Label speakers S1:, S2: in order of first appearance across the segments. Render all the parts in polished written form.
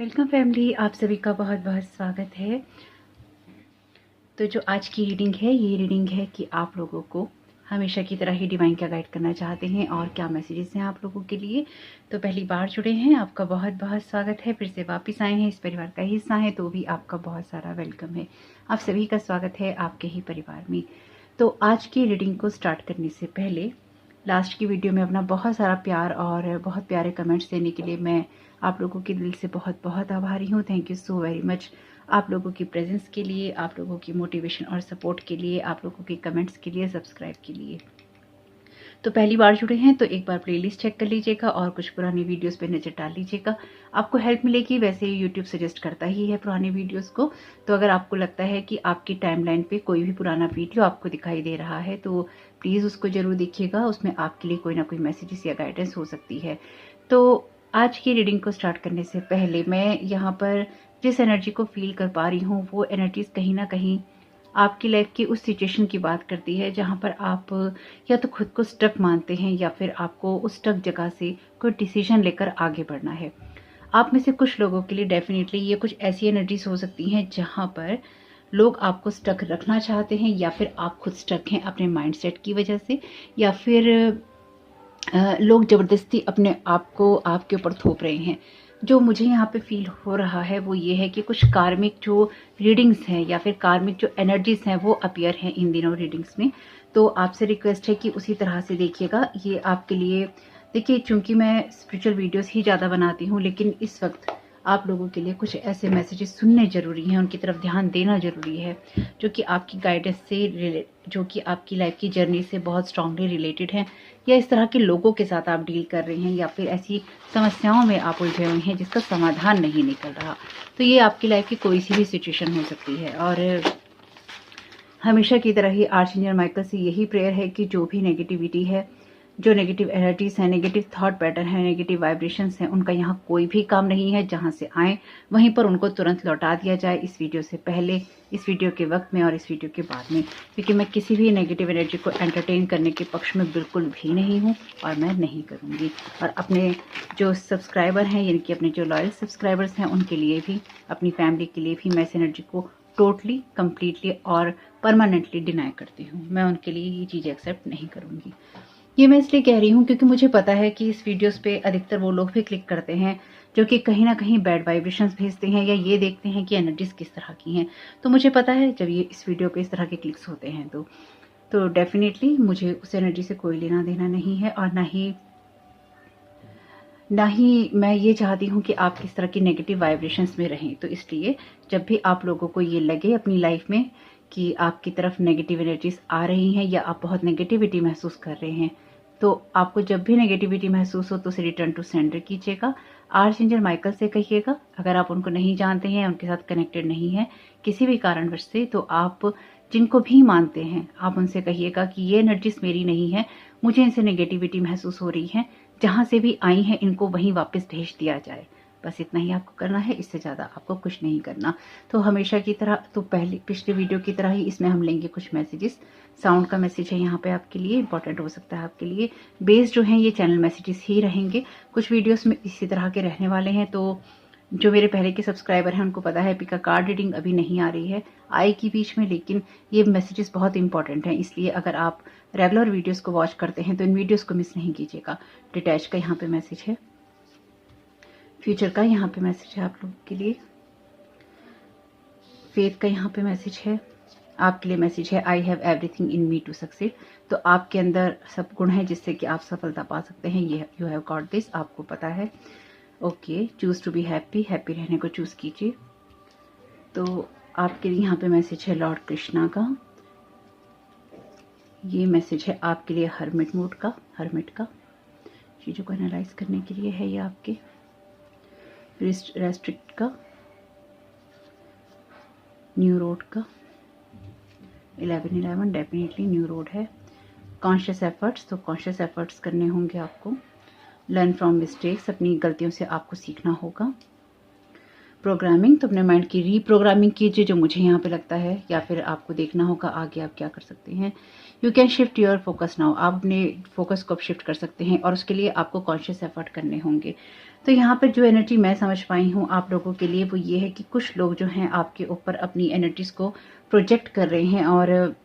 S1: Welcome family, आप सभी का बहुत बहुत स्वागत है। तो जो आज की रीडिंग है, ये रीडिंग है कि आप लोगों को हमेशा की तरह ही डिवाइन क्या गाइड करना चाहते हैं और क्या मैसेजेस हैं आप लोगों के लिए। तो पहली बार जुड़े हैं, आपका बहुत बहुत स्वागत है। फिर से वापस आए हैं, इस परिवार का हिस्सा है तो भी आपका बहुत सारा वेलकम है। आप सभी का स्वागत है आपके ही परिवार में। तो आज की रीडिंग को स्टार्ट करने से पहले लास्ट की वीडियो में अपना बहुत सारा प्यार और बहुत प्यारे कमेंट्स देने के लिए मैं आप लोगों के दिल से बहुत बहुत आभारी हूँ। Thank you so very much. आप लोगों की प्रेजेंस के लिए, आप लोगों की मोटिवेशन और सपोर्ट के लिए, आप लोगों के कमेंट्स के लिए, सब्सक्राइब के लिए। तो पहली बार जुड़े हैं तो एक बार प्लेलिस्ट चेक कर लीजिएगा और कुछ पुरानी वीडियोस पे नज़र डाल लीजिएगा, आपको हेल्प मिलेगी। वैसे ही यूट्यूब सजेस्ट करता ही है पुराने वीडियोस को। तो अगर आपको लगता है कि आपकी टाइमलाइन पे कोई भी पुराना वीडियो आपको दिखाई दे रहा है तो प्लीज़ उसको ज़रूर देखिएगा, उसमें आपके लिए कोई ना कोई मैसेजेस या गाइडेंस हो सकती है। तो आज की रीडिंग को स्टार्ट करने से पहले मैं यहाँ पर जिस एनर्जी को फील कर पा रही हूँ वो एनर्जीज कहीं ना कहीं आपकी लाइफ की उस सिचुएशन की बात करती है जहाँ पर आप या तो खुद को स्टक मानते हैं या फिर आपको उस स्टक जगह से कोई डिसीजन लेकर आगे बढ़ना है। आप में से कुछ लोगों के लिए डेफिनेटली ये कुछ ऐसी एनर्जीज हो सकती हैं जहाँ पर लोग आपको स्टक रखना चाहते हैं या फिर आप खुद स्टक हैं अपने माइंडसेट की वजह से, या फिर लोग ज़बरदस्ती अपने आप को आपके ऊपर थोप रहे हैं। जो मुझे यहाँ पे फील हो रहा है वो ये है कि कुछ कार्मिक जो रीडिंग्स हैं या फिर कार्मिक जो एनर्जीज हैं वो अपीयर हैं इन दिनों रीडिंग्स में। तो आपसे रिक्वेस्ट है कि उसी तरह से देखिएगा। ये आपके लिए देखिए, चूंकि मैं स्पिरिचुअल वीडियोस ही ज़्यादा बनाती हूँ, लेकिन इस वक्त आप लोगों के लिए कुछ ऐसे मैसेजेस सुनने ज़रूरी हैं, उनकी तरफ ध्यान देना ज़रूरी है जो कि आपकी गाइडेंस से जो कि आपकी लाइफ की जर्नी से बहुत स्ट्रांगली रिलेटेड हैं, या इस तरह के लोगों के साथ आप डील कर रहे हैं या फिर ऐसी समस्याओं में आप उलझे हुए हैं जिसका समाधान नहीं निकल रहा। तो ये आपकी लाइफ की कोई सी भी सिचुएशन हो सकती है। और हमेशा की तरह ही आर्चएंजल माइकल से यही प्रेयर है कि जो भी नेगेटिविटी है, जो नेगेटिव एनर्जीज हैं, नेगेटिव थॉट पैटर्न है, नेगेटिव वाइब्रेशंस हैं, उनका यहाँ कोई भी काम नहीं है। जहाँ से आए वहीं पर उनको तुरंत लौटा दिया जाए, इस वीडियो से पहले, इस वीडियो के वक्त में और इस वीडियो के बाद में, क्योंकि मैं किसी भी नेगेटिव एनर्जी को एंटरटेन करने के पक्ष में बिल्कुल भी नहीं हूँ और मैं नहीं करूँगी। और अपने जो सब्सक्राइबर हैं, यानी कि अपने जो लॉयल सब्सक्राइबर्स हैं, उनके लिए भी, अपनी फैमिली के लिए भी मैं इस एनर्जी को टोटली, कम्प्लीटली और परमानेंटली डिनाई करती हूँ। मैं उनके लिए ये चीज़ एक्सेप्ट नहीं करूँगी। ये मैं इसलिए कह रही हूँ क्योंकि मुझे पता है कि इस वीडियोस पे अधिकतर वो लोग भी क्लिक करते हैं जो कि कहीं ना कहीं बैड वाइब्रेशंस भेजते हैं या ये देखते हैं कि एनर्जीज किस तरह की हैं। तो मुझे पता है जब ये इस वीडियो पे इस तरह के क्लिक्स होते हैं तो डेफिनेटली मुझे उस एनर्जी से कोई लेना देना नहीं है, और ना ही मैं ये चाहती हूँ कि आप किस तरह की नेगेटिव वाइब्रेशंस में रहें। तो इसलिए जब भी आप लोगों को ये लगे अपनी लाइफ में कि आपकी तरफ नेगेटिव एनर्जीज आ रही हैं या आप बहुत नेगेटिविटी महसूस कर रहे हैं, तो आपको जब भी नेगेटिविटी महसूस हो तो उसे रिटर्न टू सेंडर कीजिएगा। आर्चएंजल माइकल से कहिएगा, अगर आप उनको नहीं जानते हैं, उनके साथ कनेक्टेड नहीं है किसी भी कारणवश से, तो आप जिनको भी मानते हैं आप उनसे कहिएगा कि ये एनर्जीज मेरी नहीं है, मुझे इनसे नेगेटिविटी महसूस हो रही है, जहाँ से भी आई हैं इनको वहीं वापस भेज दिया जाए। बस इतना ही आपको करना है, इससे ज़्यादा आपको कुछ नहीं करना। तो हमेशा की तरह, तो पिछले वीडियो की तरह ही इसमें हम लेंगे कुछ मैसेजेस। साउंड का मैसेज है यहाँ पे आपके लिए, इंपॉर्टेंट हो सकता है आपके लिए। बेस जो हैं ये चैनल मैसेजेस ही रहेंगे, कुछ वीडियोस में इसी तरह के रहने वाले हैं। तो जो मेरे पहले के सब्सक्राइबर हैं उनको पता है पिका कार्ड रीडिंग अभी नहीं आ रही है, आएगी बीच में, लेकिन ये मैसेजेस बहुत इंपॉर्टेंट हैं, इसलिए अगर आप रेगुलर वीडियोस को वॉच करते हैं तो इन वीडियोस को मिस नहीं कीजिएगा। डिटैच का यहाँ पे मैसेज है, फ्यूचर का यहाँ पे मैसेज है आप लोगों के लिए, फेथ का यहाँ पे मैसेज है आपके लिए। मैसेज है I have everything in me to succeed. तो आपके अंदर सब गुण हैं जिससे कि आप सफलता पा सकते हैं, ये यू हैव गॉट दिस, आपको पता है। Okay, choose to be happy, happy रहने को चूज कीजिए। तो आपके लिए यहाँ पे मैसेज है लॉर्ड कृष्णा का। ये मैसेज है आपके लिए हर्मिट मूड का, हर्मिट का, चीज़ों को एनालाइज करने के लिए है ये आपके। रेस्ट्रिक्ट का, न्यू रोड का, 1111 डेफिनेटली न्यू रोड है। कॉन्शियस एफर्ट्स, तो कॉन्शियस एफर्ट्स करने होंगे आपको। लर्न फ्रॉम मिस्टेक्स, अपनी गलतियों से आपको सीखना होगा। प्रोग्रामिंग, तो अपने माइंड की रीप्रोग्रामिंग कीजिए जो मुझे यहाँ पे लगता है, या फिर आपको देखना होगा आगे आप क्या कर सकते हैं। You can shift your focus now, आप अपने फोकस को शिफ्ट कर सकते हैं और उसके लिए आपको कॉन्शियस एफर्ट करने होंगे। तो यहाँ पर जो एनर्जी मैं समझ पाई हूँ आप लोगों के लिए वो ये है कि कुछ लोग जो हैं आपके ऊपर अपनी एनर्जीज को प्रोजेक्ट कर रहे हैं, और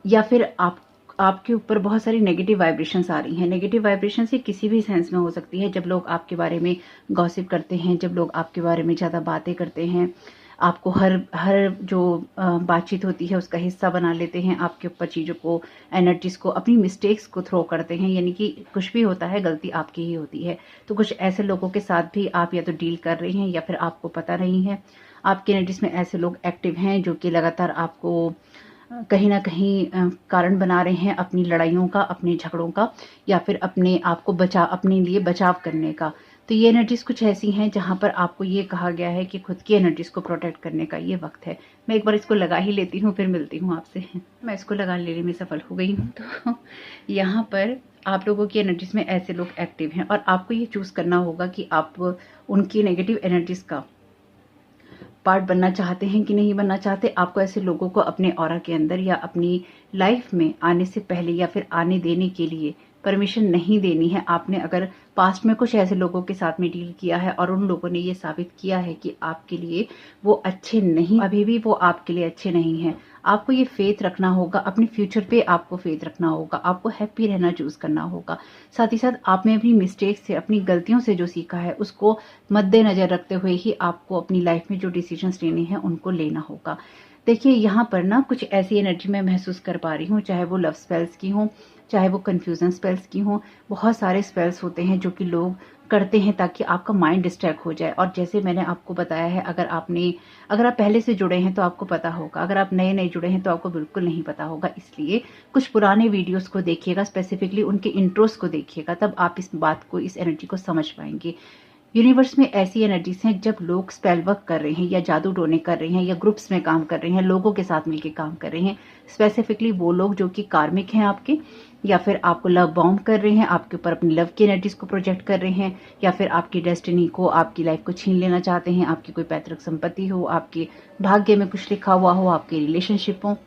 S1: या फिर आपके ऊपर बहुत सारी नेगेटिव वाइब्रेशंस आ रही हैं। नेगेटिव वाइब्रेशंस ये किसी भी सेंस में हो सकती है। जब लोग आपके बारे में गॉसिप करते हैं, जब लोग आपके बारे में ज़्यादा बातें करते हैं, आपको हर हर जो बातचीत होती है उसका हिस्सा बना लेते हैं, आपके ऊपर चीज़ों को, एनर्जीज को, अपनी मिस्टेक्स को थ्रो करते हैं, यानी कि कुछ भी होता है गलती आपकी ही होती है। तो कुछ ऐसे लोगों के साथ भी आप या तो डील कर रहे हैं या फिर आपको पता नहीं है। आपकी एनर्जीज में ऐसे लोग एक्टिव हैं जो कि लगातार आपको कहीं ना कहीं कारण बना रहे हैं अपनी लड़ाइयों का, अपने झगड़ों का, या फिर अपने आप को अपने लिए बचाव करने का। तो ये एनर्जीज कुछ ऐसी हैं जहां पर आपको ये कहा गया है कि खुद की एनर्जीज को प्रोटेक्ट करने का ये वक्त है। मैं एक बार इसको लगा ही लेती हूँ, फिर मिलती हूँ आपसे। मैं इसको लगा लेने में सफल हो गई हूँ। तो यहाँ पर आप लोगों की एनर्जीज में ऐसे लोग एक्टिव हैं और आपको ये चूज करना होगा कि आप उनकी नेगेटिव एनर्जीज का पार्ट बनना चाहते हैं कि नहीं बनना चाहते। आपको ऐसे लोगों को अपने ऑरा के अंदर या अपनी लाइफ में आने से पहले या फिर आने देने के लिए परमिशन नहीं देनी है। आपने अगर पास्ट में कुछ ऐसे लोगों के साथ में डील किया है और उन लोगों ने ये साबित किया है कि आपके लिए वो अच्छे नहीं, अभी भी वो आपके लिए अच्छे नहीं हैं, आपको ये फेथ रखना होगा, अपने फ्यूचर पे आपको फेथ रखना होगा, आपको हैप्पी रहना चूज करना होगा। साथ ही साथ आपने अपनी मिस्टेक से, अपनी गलतियों से जो सीखा है उसको मद्देनजर रखते हुए ही आपको अपनी लाइफ में जो डिसीजंस लेने हैं उनको लेना होगा। देखिए यहाँ पर ना कुछ ऐसी एनर्जी मैं महसूस कर पा रही हूँ, चाहे वो लव स्पेल्स की हो, चाहे वो कंफ्यूजन स्पेल्स की हो। बहुत सारे स्पेल्स होते हैं जो कि लोग करते हैं ताकि आपका माइंड डिस्ट्रैक्ट हो जाए। और जैसे मैंने आपको बताया है, अगर आप पहले से जुड़े हैं तो आपको पता होगा, अगर आप नए नए जुड़े हैं तो आपको बिल्कुल नहीं पता होगा। इसलिए कुछ पुराने वीडियोस को देखिएगा, स्पेसिफिकली उनके इंट्रोस को देखिएगा, तब आप इस बात को, इस एनर्जी को समझ पाएंगे। यूनिवर्स में ऐसी एनर्जीज हैं जब लोग स्पेल वर्क कर रहे हैं या जादू टोने कर रहे हैं या ग्रुप्स में काम कर रहे हैं, लोगों के साथ मिलकर काम कर रहे हैं, स्पेसिफिकली वो लोग जो कि कार्मिक हैं आपके, या फिर आपको लव बॉम्ब कर रहे हैं, आपके ऊपर अपनी लव की एनर्जीज को प्रोजेक्ट कर रहे हैं, या फिर आपकी डेस्टिनी को, आपकी लाइफ को छीन लेना चाहते हैं, आपकी कोई पैतृक संपत्ति हो, आपके भाग्य में कुछ लिखा हुआ हो, आपके रिलेशनशिप हो।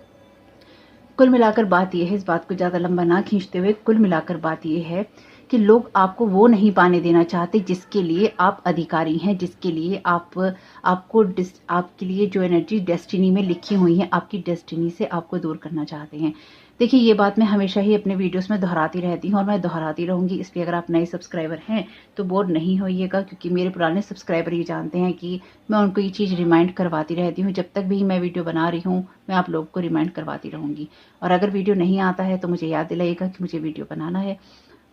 S1: कुल मिलाकर बात यह है, इस बात को ज्यादा लंबा ना खींचते हुए, कुल मिलाकर बात यह है कि लोग आपको वो नहीं पाने देना चाहते जिसके लिए आप अधिकारी हैं, जिसके लिए आपके लिए जो एनर्जी डेस्टिनी में लिखी हुई है, आपकी डेस्टिनी से आपको दूर करना चाहते हैं। देखिए ये बात मैं हमेशा ही अपने वीडियोस में दोहराती रहती हूँ और मैं दोहराती रहूंगी। इसलिए अगर आप नए सब्सक्राइबर हैं तो बोर नहीं होइएगा, क्योंकि मेरे पुराने सब्सक्राइबर ये जानते हैं कि मैं उनको ये चीज़ रिमाइंड करवाती रहती हूँ। जब तक भी मैं वीडियो बना रही हूँ मैं आप लोगों को रिमाइंड करवाती रहूंगी। और अगर वीडियो नहीं आता है तो मुझे याद दिलाइएगा कि मुझे वीडियो बनाना है।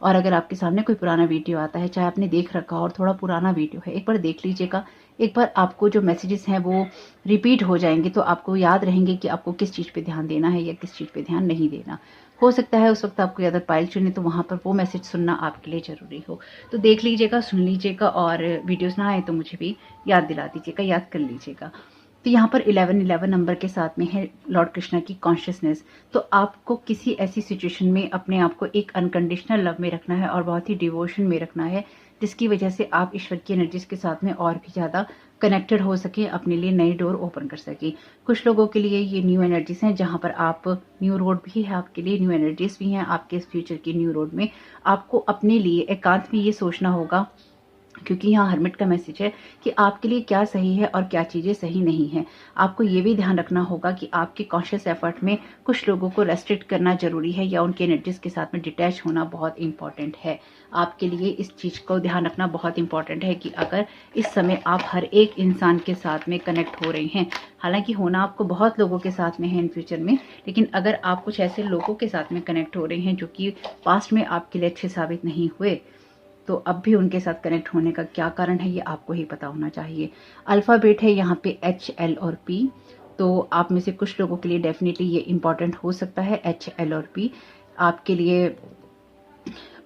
S1: और अगर आपके सामने कोई पुराना वीडियो आता है, चाहे आपने देख रखा और थोड़ा पुराना वीडियो है, एक बार देख लीजिएगा। एक बार आपको जो मैसेजेस हैं वो रिपीट हो जाएंगे तो आपको याद रहेंगे कि आपको किस चीज़ पे ध्यान देना है या किस चीज़ पे ध्यान नहीं देना। हो सकता है उस वक्त आपको याद पाइल चुने तो वहां पर वो मैसेज सुनना आपके लिए जरूरी हो। तो देख लीजिएगा, सुन लीजिएगा, और वीडियोस ना आए तो मुझे भी याद दिला दीजिएगा, याद कर लीजिएगा। तो यहाँ पर 1111 नंबर के साथ में है लॉर्ड कृष्णा की कॉन्शियसनेस। तो आपको किसी ऐसी सिचुएशन में अपने आप को एक अनकंडीशनल लव में रखना है और बहुत ही डिवोशन में रखना है, जिसकी वजह से आप ईश्वर की एनर्जीज के साथ में और भी ज्यादा कनेक्टेड हो सके, अपने लिए नई डोर ओपन कर सके। कुछ लोगों के लिए ये न्यू एनर्जीज हैं जहां पर आप, न्यू रोड भी है आपके लिए, न्यू एनर्जीज भी हैं आपके फ्यूचर की न्यू रोड में। आपको अपने लिए एकांत में ये सोचना होगा, क्योंकि यहाँ हर्मिट का मैसेज है कि आपके लिए क्या सही है और क्या चीजें सही नहीं है। आपको ये भी ध्यान रखना होगा कि आपके कॉन्शियस एफर्ट में कुछ लोगों को रेस्ट्रिक्ट करना जरूरी है या उनके एनर्जीज के साथ में डिटैच होना बहुत इंपॉर्टेंट है। आपके लिए इस चीज को ध्यान रखना बहुत इंपॉर्टेंट है कि अगर इस समय आप हर एक इंसान के साथ में कनेक्ट हो रहे हैं, हालांकि होना आपको बहुत लोगों के साथ में है इन फ्यूचर में, लेकिन अगर आप कुछ ऐसे लोगों के साथ में कनेक्ट हो रहे हैं जो कि पास्ट में आपके लिए अच्छे साबित नहीं हुए, तो अब भी उनके साथ कनेक्ट होने का क्या कारण है ये आपको ही पता होना चाहिए। अल्फाबेट है यहाँ पे H, L और P। तो आप में से कुछ लोगों के लिए डेफिनेटली ये इंपॉर्टेंट हो सकता है H, L और P आपके लिए।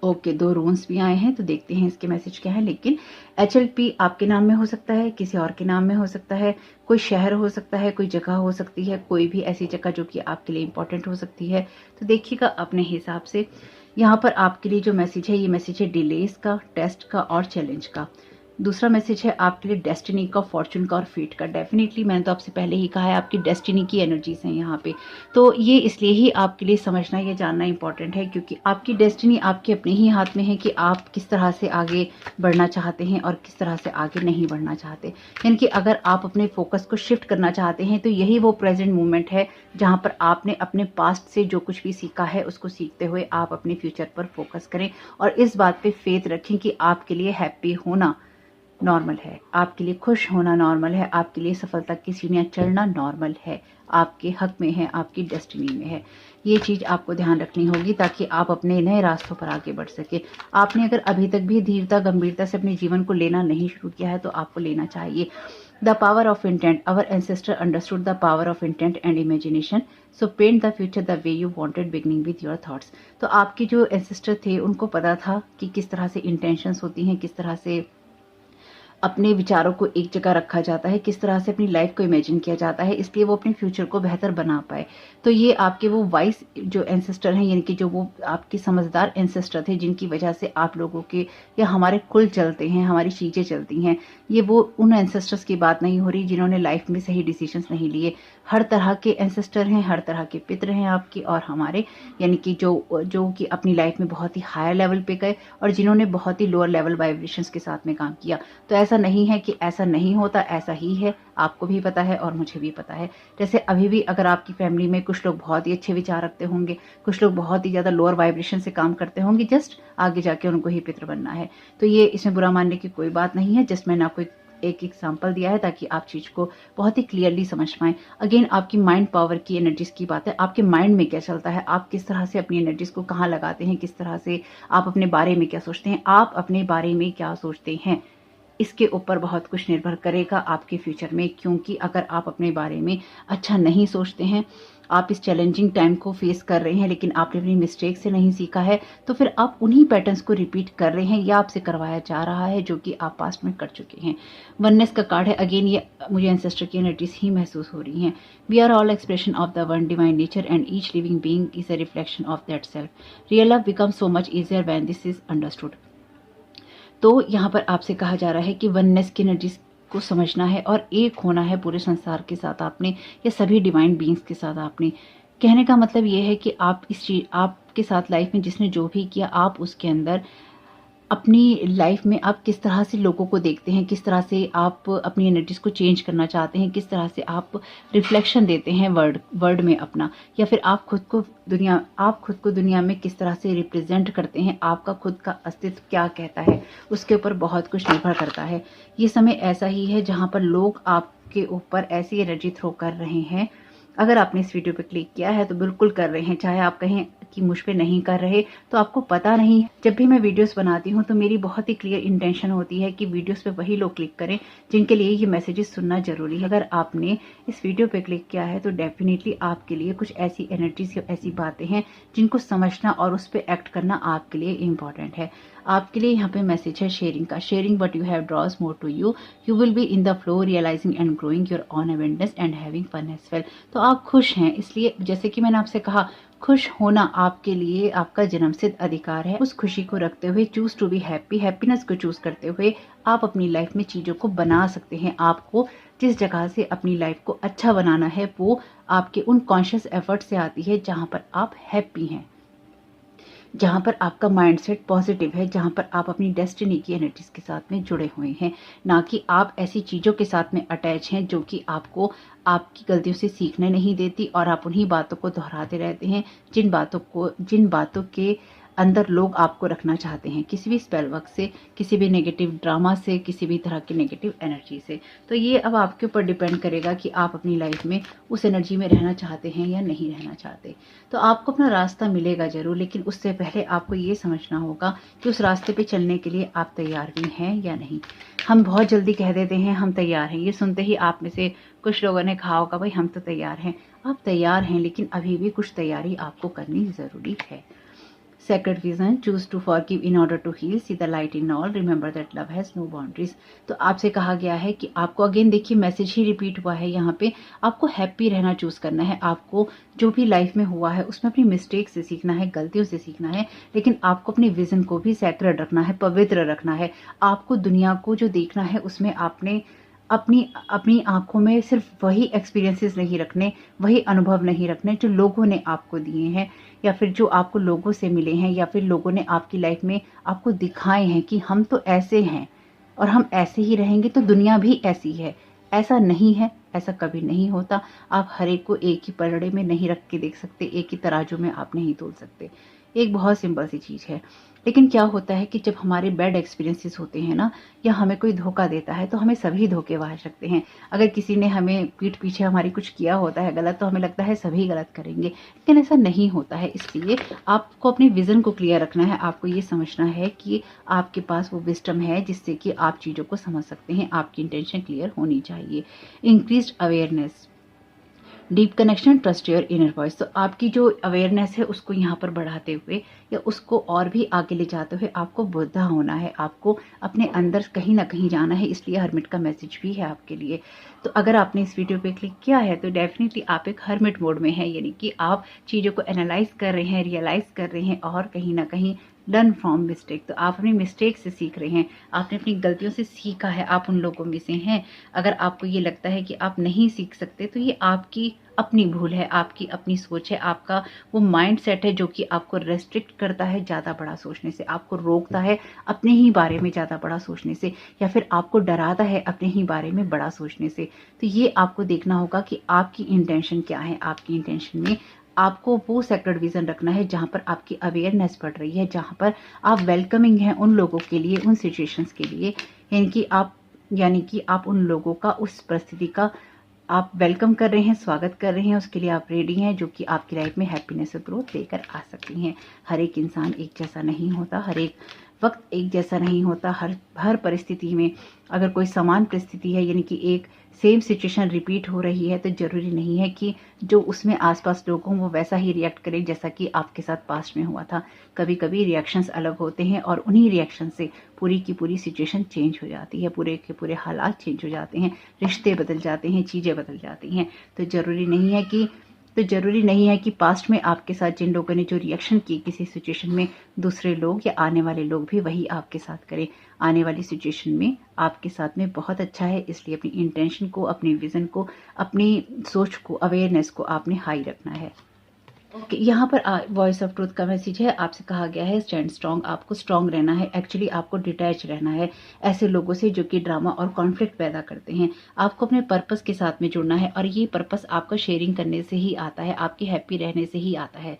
S1: ओके, 2 रून्स भी आए हैं तो देखते हैं इसके मैसेज क्या है। लेकिन HLP आपके नाम में हो सकता है, किसी और के नाम में हो सकता है, कोई शहर हो सकता है, कोई जगह हो सकती है, कोई भी ऐसी जगह जो कि आपके लिए इंपॉर्टेंट हो सकती है। तो देखिएगा अपने हिसाब से। यहाँ पर आपके लिए जो मैसेज है ये मैसेज है डिलेस का, टेस्ट का और चैलेंज का। दूसरा मैसेज है आपके लिए डेस्टिनी का, फॉर्चून का और फेट का। डेफिनेटली मैंने तो आपसे पहले ही कहा है आपकी डेस्टिनी की एनर्जीज हैं यहाँ पे। तो ये इसलिए ही आपके लिए समझना या जानना इंपॉर्टेंट है क्योंकि आपकी डेस्टिनी आपके अपने ही हाथ में है कि आप किस तरह से आगे बढ़ना चाहते हैं और किस तरह से आगे नहीं बढ़ना चाहते। यानी कि अगर आप अपने फोकस को शिफ्ट करना चाहते हैं तो यही वो प्रेजेंट मोमेंट है जहाँ पर आपने अपने पास्ट से जो कुछ भी सीखा है उसको सीखते हुए आप अपने फ्यूचर पर फोकस करें और इस बात पे फेथ रखें कि आपके लिए हैप्पी होना नॉर्मल है, आपके लिए खुश होना नॉर्मल है, आपके लिए सफलता की सीढ़ियां चढ़ना नॉर्मल है, आपके हक में है, आपकी डेस्टिनी में है। ये चीज़ आपको ध्यान रखनी होगी ताकि आप अपने नए रास्तों पर आगे बढ़ सके। आपने अगर अभी तक भी धीरता गंभीरता से अपने जीवन को लेना नहीं शुरू किया है तो आपको लेना चाहिए। The power of intent, our ancestor understood the power of intent and imagination, so paint the future the way you wanted beginning with your thoughts. तो आपके जो एंसेस्टर थे उनको पता था कि किस तरह से इंटेंशंस होती हैं, किस तरह से अपने विचारों को एक जगह रखा जाता है, किस तरह से अपनी लाइफ को इमेजिन किया जाता है, इसलिए वो अपने फ्यूचर को बेहतर बना पाए। तो ये आपके वो वाइस जो एंसेस्टर हैं, यानी कि जो वो आपके समझदार एंसेस्टर थे जिनकी वजह से आप लोगों के या हमारे कुल चलते हैं, हमारी चीज़ें चलती हैं। ये वो उन एंसेस्टर्स की बात नहीं हो रही जिन्होंने लाइफ में सही डिसीजंस नहीं लिए। हर तरह के एंसेस्टर हैं, हर तरह के पितर हैं आपके और हमारे, यानी कि जो कि अपनी लाइफ में बहुत ही हायर लेवल पे गए और जिन्होंने बहुत ही लोअर लेवल वाइब्रेशंस के साथ में काम किया। तो ऐसा नहीं है कि ऐसा नहीं होता, ऐसा ही है, आपको भी पता है और मुझे भी पता है। जैसे अभी भी अगर आपकी फैमिली में कुछ लोग बहुत ही अच्छे विचार रखते होंगे, कुछ लोग बहुत ही ज़्यादा लोअर वाइब्रेशन से काम करते होंगे, जस्ट आगे जाके उनको ही पितर बनना है। तो ये इसमें बुरा मानने की कोई बात नहीं है, जस्ट मैंने आपको एक एग्जाम्पल दिया है ताकि आप चीज को बहुत ही क्लियरली समझ पाएं। अगेन आपकी माइंड पावर की एनर्जीज की बात है, आपके माइंड में क्या चलता है, आप किस तरह से अपनी एनर्जीज को कहाँ लगाते हैं, किस तरह से आप अपने बारे में क्या सोचते हैं, आप अपने बारे में क्या सोचते हैं, इसके ऊपर बहुत कुछ निर्भर करेगा आपके फ्यूचर में। क्योंकि अगर आप अपने बारे में अच्छा नहीं सोचते हैं, आप इस चैलेंजिंग टाइम को फेस कर रहे हैं लेकिन आपने अपनी मिस्टेक से नहीं सीखा है, तो फिर आप उन्हीं पैटर्न्स को रिपीट कर रहे हैं या आपसे करवाया जा रहा है जो कि आप पास्ट में कर चुके हैं। वननेस का कार्ड है, अगेन ये मुझे एंसेस्टर की एनर्जीज ही महसूस हो रही हैं। We are all expression of the one divine nature and each living being is a reflection of that self. Real love become so much easier when this is understood. तो यहाँ पर आपसे कहा जा रहा है कि वननेस की एनर्जीज को समझना है और एक होना है पूरे संसार के साथ आपने, या सभी डिवाइन बीइंग्स के साथ आपने। कहने का मतलब ये है कि आप इस चीज आपके साथ लाइफ में जिसने जो भी किया, आप उसके अंदर अपनी लाइफ में आप किस तरह से लोगों को देखते हैं, किस तरह से आप अपनी एनर्जीज को चेंज करना चाहते हैं, किस तरह से आप रिफ्लेक्शन देते हैं वर्ड में अपना, या फिर आप खुद को दुनिया में किस तरह से रिप्रेजेंट करते हैं, आपका खुद का अस्तित्व क्या कहता है, उसके ऊपर बहुत कुछ निर्भर करता है। ये समय ऐसा ही है जहाँ पर लोग आपके ऊपर ऐसी एनर्जी थ्रो कर रहे हैं। अगर आपने इस वीडियो पे क्लिक किया है तो बिल्कुल कर रहे हैं, चाहे आप कहें कि मुझ पे नहीं कर रहे तो आपको पता नहीं। जब भी मैं वीडियोस बनाती हूँ तो मेरी बहुत ही क्लियर इंटेंशन होती है कि वीडियोस पे वही लोग क्लिक करें जिनके लिए ये मैसेजेस सुनना जरूरी है। अगर आपने इस वीडियो पे क्लिक किया है तो डेफिनेटली आपके लिए कुछ ऐसी एनर्जीज या ऐसी बातें हैं जिनको समझना और उस पर एक्ट करना आपके लिए इम्पॉर्टेंट है। आपके लिए यहाँ पे मैसेज है शेयरिंग का। Sharing what you have draws more to you, you will be in the flow realising and growing your own awareness and having fun as well. तो आप खुश हैं, इसलिए जैसे कि मैंने आपसे कहा, खुश होना आपके लिए आपका जन्मसिद्ध अधिकार है। उस खुशी को रखते हुए choose to be happy, happiness को चूज करते हुए आप अपनी लाइफ में चीजों को बना सकते हैं। आपको जिस जगह से अपनी लाइफ को अच्छा बनाना है वो आपके उन कॉन्शियस एफर्ट से आती है जहां पर आप हैप्पी हैं, जहां पर आपका माइंडसेट पॉजिटिव है, जहां पर आप अपनी डेस्टिनी की एनर्जीज के साथ में जुड़े हुए हैं, ना कि आप ऐसी चीजों के साथ में अटैच हैं जो कि आपको आपकी गलतियों से सीखने नहीं देती और आप उन्हीं बातों को दोहराते रहते हैं जिन बातों के अंदर लोग आपको रखना चाहते हैं, किसी भी स्पेल वर्क से, किसी भी नेगेटिव ड्रामा से, किसी भी तरह की नेगेटिव एनर्जी से। तो ये अब आपके ऊपर डिपेंड करेगा कि आप अपनी लाइफ में उस एनर्जी में रहना चाहते हैं या नहीं रहना चाहते। तो आपको अपना रास्ता मिलेगा जरूर, लेकिन उससे पहले आपको ये समझना होगा कि उस रास्ते पे चलने के लिए आप तैयार भी हैं या नहीं। हम बहुत जल्दी कह देते हैं हम तैयार हैं, ये सुनते ही आप में से कुछ लोगों ने कहा होगा भाई हम तो तैयार हैं। आप तैयार हैं, लेकिन अभी भी कुछ तैयारी आपको करनी जरूरी है। sacred vision, choose to forgive in order to heal, see the light in all, remember that love has no boundaries। तो आपसे कहा गया है कि आपको अगेन देखिए मैसेज ही रिपीट हुआ है यहाँ पे, आपको हैप्पी रहना चूज करना है। आपको जो भी लाइफ में हुआ है उसमें अपनी मिस्टेक से सीखना है, गलतियों से सीखना है, लेकिन आपको अपनी विजन को भी सैक्रेड रखना है, पवित्र रखना है। आपको दुनिया को जो देखना है उसमें आपने अपनी अपनी आंखों में सिर्फ वही एक्सपीरियंसेस नहीं रखने, वही अनुभव नहीं रखने जो लोगों ने आपको दिए हैं, या फिर जो आपको लोगों से मिले हैं, या फिर लोगों ने आपकी लाइफ में आपको दिखाए हैं कि हम तो ऐसे हैं और हम ऐसे ही रहेंगे तो दुनिया भी ऐसी है। ऐसा नहीं है, ऐसा कभी नहीं होता। आप हर एक को एक ही पलड़े में नहीं रख के देख सकते, एक ही तराजू में आप नहीं तोल सकते। एक बहुत सिंपल सी चीज़ है। लेकिन क्या होता है कि जब हमारे बैड एक्सपीरियंसेस होते हैं ना, या हमें कोई धोखा देता है, तो हमें सभी धोखेबाज लगते हैं। अगर किसी ने हमें पीठ पीछे हमारी कुछ किया होता है गलत, तो हमें लगता है सभी गलत करेंगे, लेकिन ऐसा नहीं होता है। इसलिए आपको अपनी विजन को क्लियर रखना है। आपको ये समझना है कि आपके पास वो विजडम है जिससे कि आप चीज़ों को समझ सकते हैं। आपकी इंटेंशन क्लियर होनी चाहिए। Increased awareness, deep connection, trust your inner voice. तो आपकी जो अवेयरनेस है उसको यहाँ पर बढ़ाते हुए या उसको और भी आगे ले जाते हुए आपको बुद्धा होना है। आपको अपने अंदर कहीं ना कहीं जाना है। इसलिए हर्मिट का मैसेज भी है आपके लिए। तो अगर आपने इस वीडियो पे क्लिक किया है तो डेफिनेटली आप एक हर्मिट मोड में हैं, यानी कि आप चीज़ों को एनालाइज कर रहे हैं, रियलाइज कर रहे हैं और कहीं ना कहीं लर्न फ्रॉम मिस्टेक। तो आप अपनी मिस्टेक से सीख रहे हैं, आपने अपनी गलतियों से सीखा है, आप उन लोगों में से हैं। अगर आपको ये लगता है कि आप नहीं सीख सकते तो ये आपकी अपनी भूल है, आपकी अपनी सोच है, आपका वो माइंड सेट है जो कि आपको रेस्ट्रिक्ट करता है ज़्यादा बड़ा सोचने से, आपको रोकता है अपने ही बारे में ज़्यादा बड़ा सोचने से, या फिर आपको डराता है अपने ही बारे में बड़ा सोचने से। तो ये आपको देखना होगा कि आपकी इंटेंशन क्या है। आपकी इंटेंशन में आपको वो सेक्रेड विजन रखना है जहाँ पर आपकी अवेयरनेस बढ़ रही है, जहाँ पर आप वेलकमिंग हैं उन लोगों के लिए, उन सिचुएशंस के लिए, यानी कि आप उन लोगों का, उस परिस्थिति का आप वेलकम कर रहे हैं, स्वागत कर रहे हैं, उसके लिए आप रेडी हैं, जो कि आपकी लाइफ में हैप्पीनेस और ग्रोथ लेकर आ सकती हैं। हर एक इंसान एक जैसा नहीं होता, हर एक वक्त एक जैसा नहीं होता। हर परिस्थिति में अगर कोई समान परिस्थिति है, यानी कि एक सेम सिचुएशन रिपीट हो रही है, तो जरूरी नहीं है कि जो उसमें आसपास लोग हों वो वैसा ही रिएक्ट करें जैसा कि आपके साथ पास्ट में हुआ था। कभी कभी रिएक्शंस अलग होते हैं और उन्हीं रिएक्शन से पूरी की पूरी सिचुएशन चेंज हो जाती है, पूरे के पूरे हालात चेंज हो जाते हैं, रिश्ते बदल जाते हैं, चीज़ें बदल जाती हैं। तो जरूरी नहीं है कि पास्ट में आपके साथ जिन लोगों ने जो रिएक्शन की किसी सिचुएशन में, दूसरे लोग या आने वाले लोग भी वही आपके साथ करें। आने वाली सिचुएशन में आपके साथ में बहुत अच्छा है, इसलिए अपनी इंटेंशन को, अपनी विजन को, अपनी सोच को, अवेयरनेस को आपने हाई रखना है। ओके, यहाँ पर वॉइस ऑफ ट्रूथ का मैसेज है। आपसे कहा गया है स्टैंड स्ट्रॉन्ग। आपको स्ट्रॉन्ग रहना है, एक्चुअली आपको डिटैच रहना है ऐसे लोगों से जो कि ड्रामा और कॉन्फ्लिक्ट पैदा करते हैं। आपको अपने पर्पस के साथ में जुड़ना है और ये पर्पस आपका शेयरिंग करने से ही आता है, आपके हैप्पी रहने से ही आता है।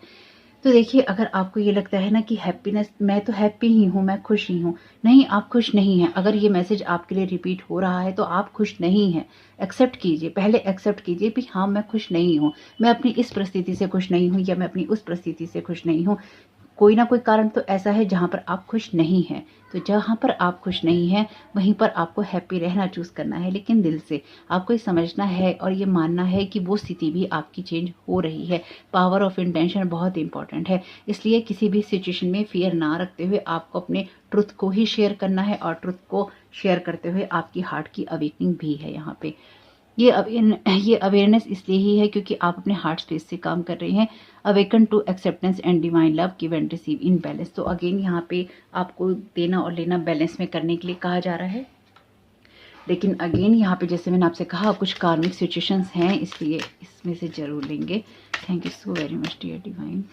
S1: तो देखिए, अगर आपको ये लगता है ना कि हैप्पीनेस, मैं तो हैप्पी ही हूँ, मैं खुश ही हूँ, नहीं, आप खुश नहीं हैं। अगर ये मैसेज आपके लिए रिपीट हो रहा है तो आप खुश नहीं हैं। एक्सेप्ट कीजिए, पहले एक्सेप्ट कीजिए कि हाँ, मैं खुश नहीं हूँ, मैं अपनी इस परिस्थिति से खुश नहीं हूँ, या मैं अपनी उस परिस्थिति से खुश नहीं हूँ। कोई ना कोई कारण तो ऐसा है जहाँ पर आप खुश नहीं हैं। तो जहाँ पर आप खुश नहीं हैं वहीं पर आपको हैप्पी रहना चूज करना है, लेकिन दिल से आपको ये समझना है और ये मानना है कि वो स्थिति भी आपकी चेंज हो रही है। पावर ऑफ इंटेंशन बहुत इंपॉर्टेंट है। इसलिए किसी भी सिचुएशन में फियर ना रखते हुए आपको अपने ट्रुथ को ही शेयर करना है, और ट्रुथ को शेयर करते हुए आपकी हार्ट की अवेकनिंग भी है। यहाँ पे ये अवेयरनेस इसलिए ही है क्योंकि आप अपने हार्ट स्पेस से काम कर रहे हैं। Awaken to acceptance and divine love, give and receive in balance. तो अगेन यहाँ पे आपको देना और लेना बैलेंस में करने के लिए कहा जा रहा है। लेकिन अगेन यहाँ पे जैसे मैंने आपसे कहा, कुछ कार्मिक सिचुएशंस हैं, इसलिए इसमें से जरूर लेंगे। Thank you so very much dear divine.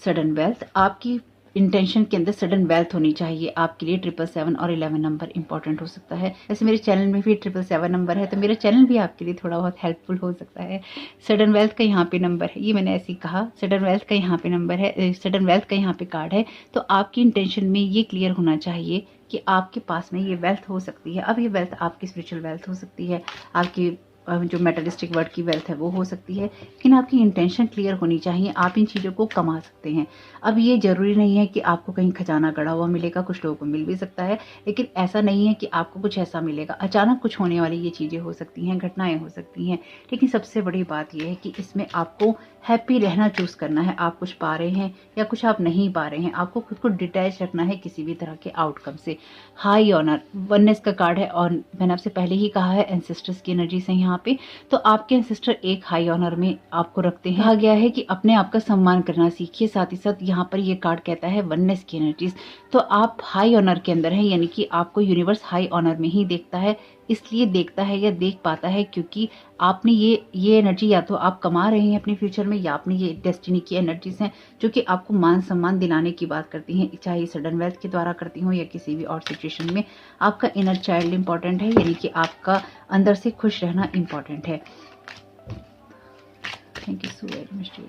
S1: Sudden wealth, आपकी इंटेंशन के अंदर सडन वेल्थ होनी चाहिए आपके लिए। 777 और 11 नंबर इंपॉर्टेंट हो सकता है। वैसे मेरे चैनल में भी 777 नंबर है, तो मेरा चैनल भी आपके लिए थोड़ा बहुत हेल्पफुल हो सकता है। सडन वेल्थ का यहाँ पे नंबर है, ये मैंने ऐसे ही कहा। सडन वेल्थ का यहाँ पे नंबर है, सडन वेल्थ का यहाँ पे कार्ड है। तो आपकी इंटेंशन में ये क्लियर होना चाहिए कि आपके पास में ये वेल्थ हो सकती है। अब ये वेल्थ आपकी स्पिरिचुअल वेल्थ हो सकती है, आपकी जो मेटलिस्टिक वर्ड की वेल्थ है वो हो सकती है, लेकिन आपकी इंटेंशन क्लियर होनी चाहिए। आप इन चीज़ों को कमा सकते हैं। अब ये ज़रूरी नहीं है कि आपको कहीं खजाना गड़ा हुआ मिलेगा, कुछ लोगों को मिल भी सकता है, लेकिन ऐसा नहीं है कि आपको कुछ ऐसा मिलेगा। अचानक कुछ होने वाली ये चीज़ें हो सकती हैं, घटनाएं हो सकती हैं, लेकिन सबसे बड़ी बात यह है कि इसमें आपको हैप्पी रहना चूज़ करना है। आप कुछ पा रहे हैं या कुछ आप नहीं पा रहे हैं, आपको खुद को डिटैच रखना है किसी भी तरह के आउटकम से। हाई ऑनर वननेस का कार्ड है और मैंने आपसे पहले ही कहा है एंसेस्टर्स की एनर्जीज है यहाँ पे, तो आपके एंसेस्टर एक हाई ऑनर में आपको रखते हैं। कहा गया है कि अपने आप का सम्मान करना सीखिए। साथ ही साथ यहाँ पर ये कार्ड कहता है वननेस की एनर्जीज, तो आप हाई ऑनर के अंदर है, यानी कि आपको यूनिवर्स हाई ऑनर में ही देखता है। इसलिए देखता है या देख पाता है क्योंकि आपने ये एनर्जी या तो आप कमा रहे हैं अपने फ्यूचर में, या आपने ये डेस्टिनी की एनर्जीज हैं जो कि आपको मान सम्मान दिलाने की बात करती हैं, चाहे सडन वेल्थ के द्वारा करती हो या किसी भी और सिचुएशन में। आपका इनर चाइल्ड इंपॉर्टेंट है, यानी कि आपका अंदर से खुश रहना इंपॉर्टेंट है। Thank you so very much.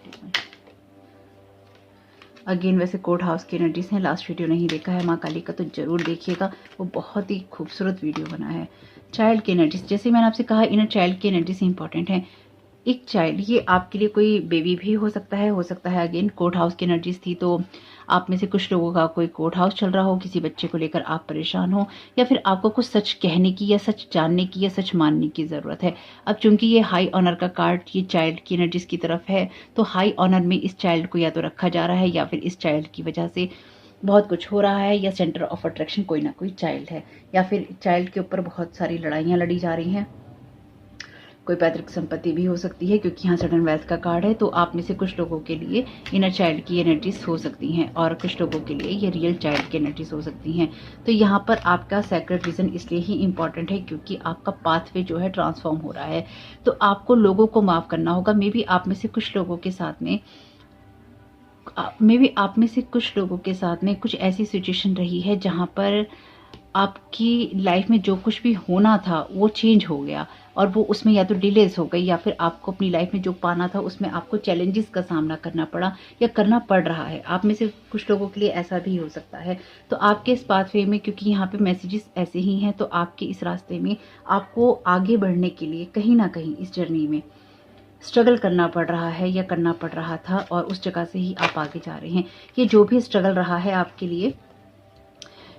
S1: Again वैसे कोर्ट हाउस की एनर्जीज हैं। लास्ट वीडियो नहीं देखा है माँ काली का तो जरूर देखिएगा, वो बहुत ही खूबसूरत वीडियो बना है। चाइल्ड की एनर्जीज, जैसे मैंने आपसे कहा इनर चाइल्ड की एनर्जीज इंपॉर्टेंट है। एक चाइल्ड, ये आपके लिए कोई बेबी भी हो सकता है। अगेन कोर्ट हाउस की एनर्जीज थी, तो आप में से कुछ लोगों का कोई कोर्ट हाउस चल रहा हो, किसी बच्चे को लेकर आप परेशान हो, या फिर आपको कुछ सच कहने की या सच जानने की या सच मानने की ज़रूरत है। अब चूंकि ये हाई ऑनर का कार्ड ये चाइल्ड की एनर्जीज की तरफ है, तो हाई ऑनर में इस चाइल्ड को या तो रखा जा रहा है या फिर इस चाइल्ड की वजह से बहुत कुछ हो रहा है, या सेंटर ऑफ अट्रैक्शन कोई ना कोई चाइल्ड है, या फिर चाइल्ड के ऊपर बहुत सारी लड़ाइयाँ लड़ी जा रही हैं। कोई पैतृक संपत्ति भी हो सकती है, क्योंकि यहाँ सडन वेल्थ का कार्ड है। तो आप में से कुछ लोगों के लिए इनर चाइल्ड की एनर्जीज हो सकती हैं और कुछ लोगों के लिए ये रियल चाइल्ड की एनर्जीज हो सकती हैं। तो यहाँ पर आपका सेक्रेट रीजन इसलिए ही इंपॉर्टेंट है क्योंकि आपका पाथवे जो है ट्रांसफॉर्म हो रहा है। तो आपको लोगों को माफ करना होगा। मे बी आप में से कुछ लोगों के साथ में कुछ ऐसी सिचुएशन रही है जहाँ पर आपकी लाइफ में जो कुछ भी होना था वो चेंज हो गया, और वो उसमें या तो डिलेज हो गई, या फिर आपको अपनी लाइफ में जो पाना था उसमें आपको चैलेंजेस का सामना करना पड़ा या करना पड़ रहा है। आप में से कुछ लोगों के लिए ऐसा भी हो सकता है। तो आपके इस पाथवे में, क्योंकि यहाँ पे मैसेजेस ऐसे ही हैं, तो आपके इस रास्ते में आपको आगे बढ़ने के लिए कहीं ना कहीं इस जर्नी में स्ट्रगल करना पड़ रहा है या करना पड़ रहा था, और उस जगह से ही आप आगे जा रहे हैं। ये जो भी स्ट्रगल रहा है आपके लिए,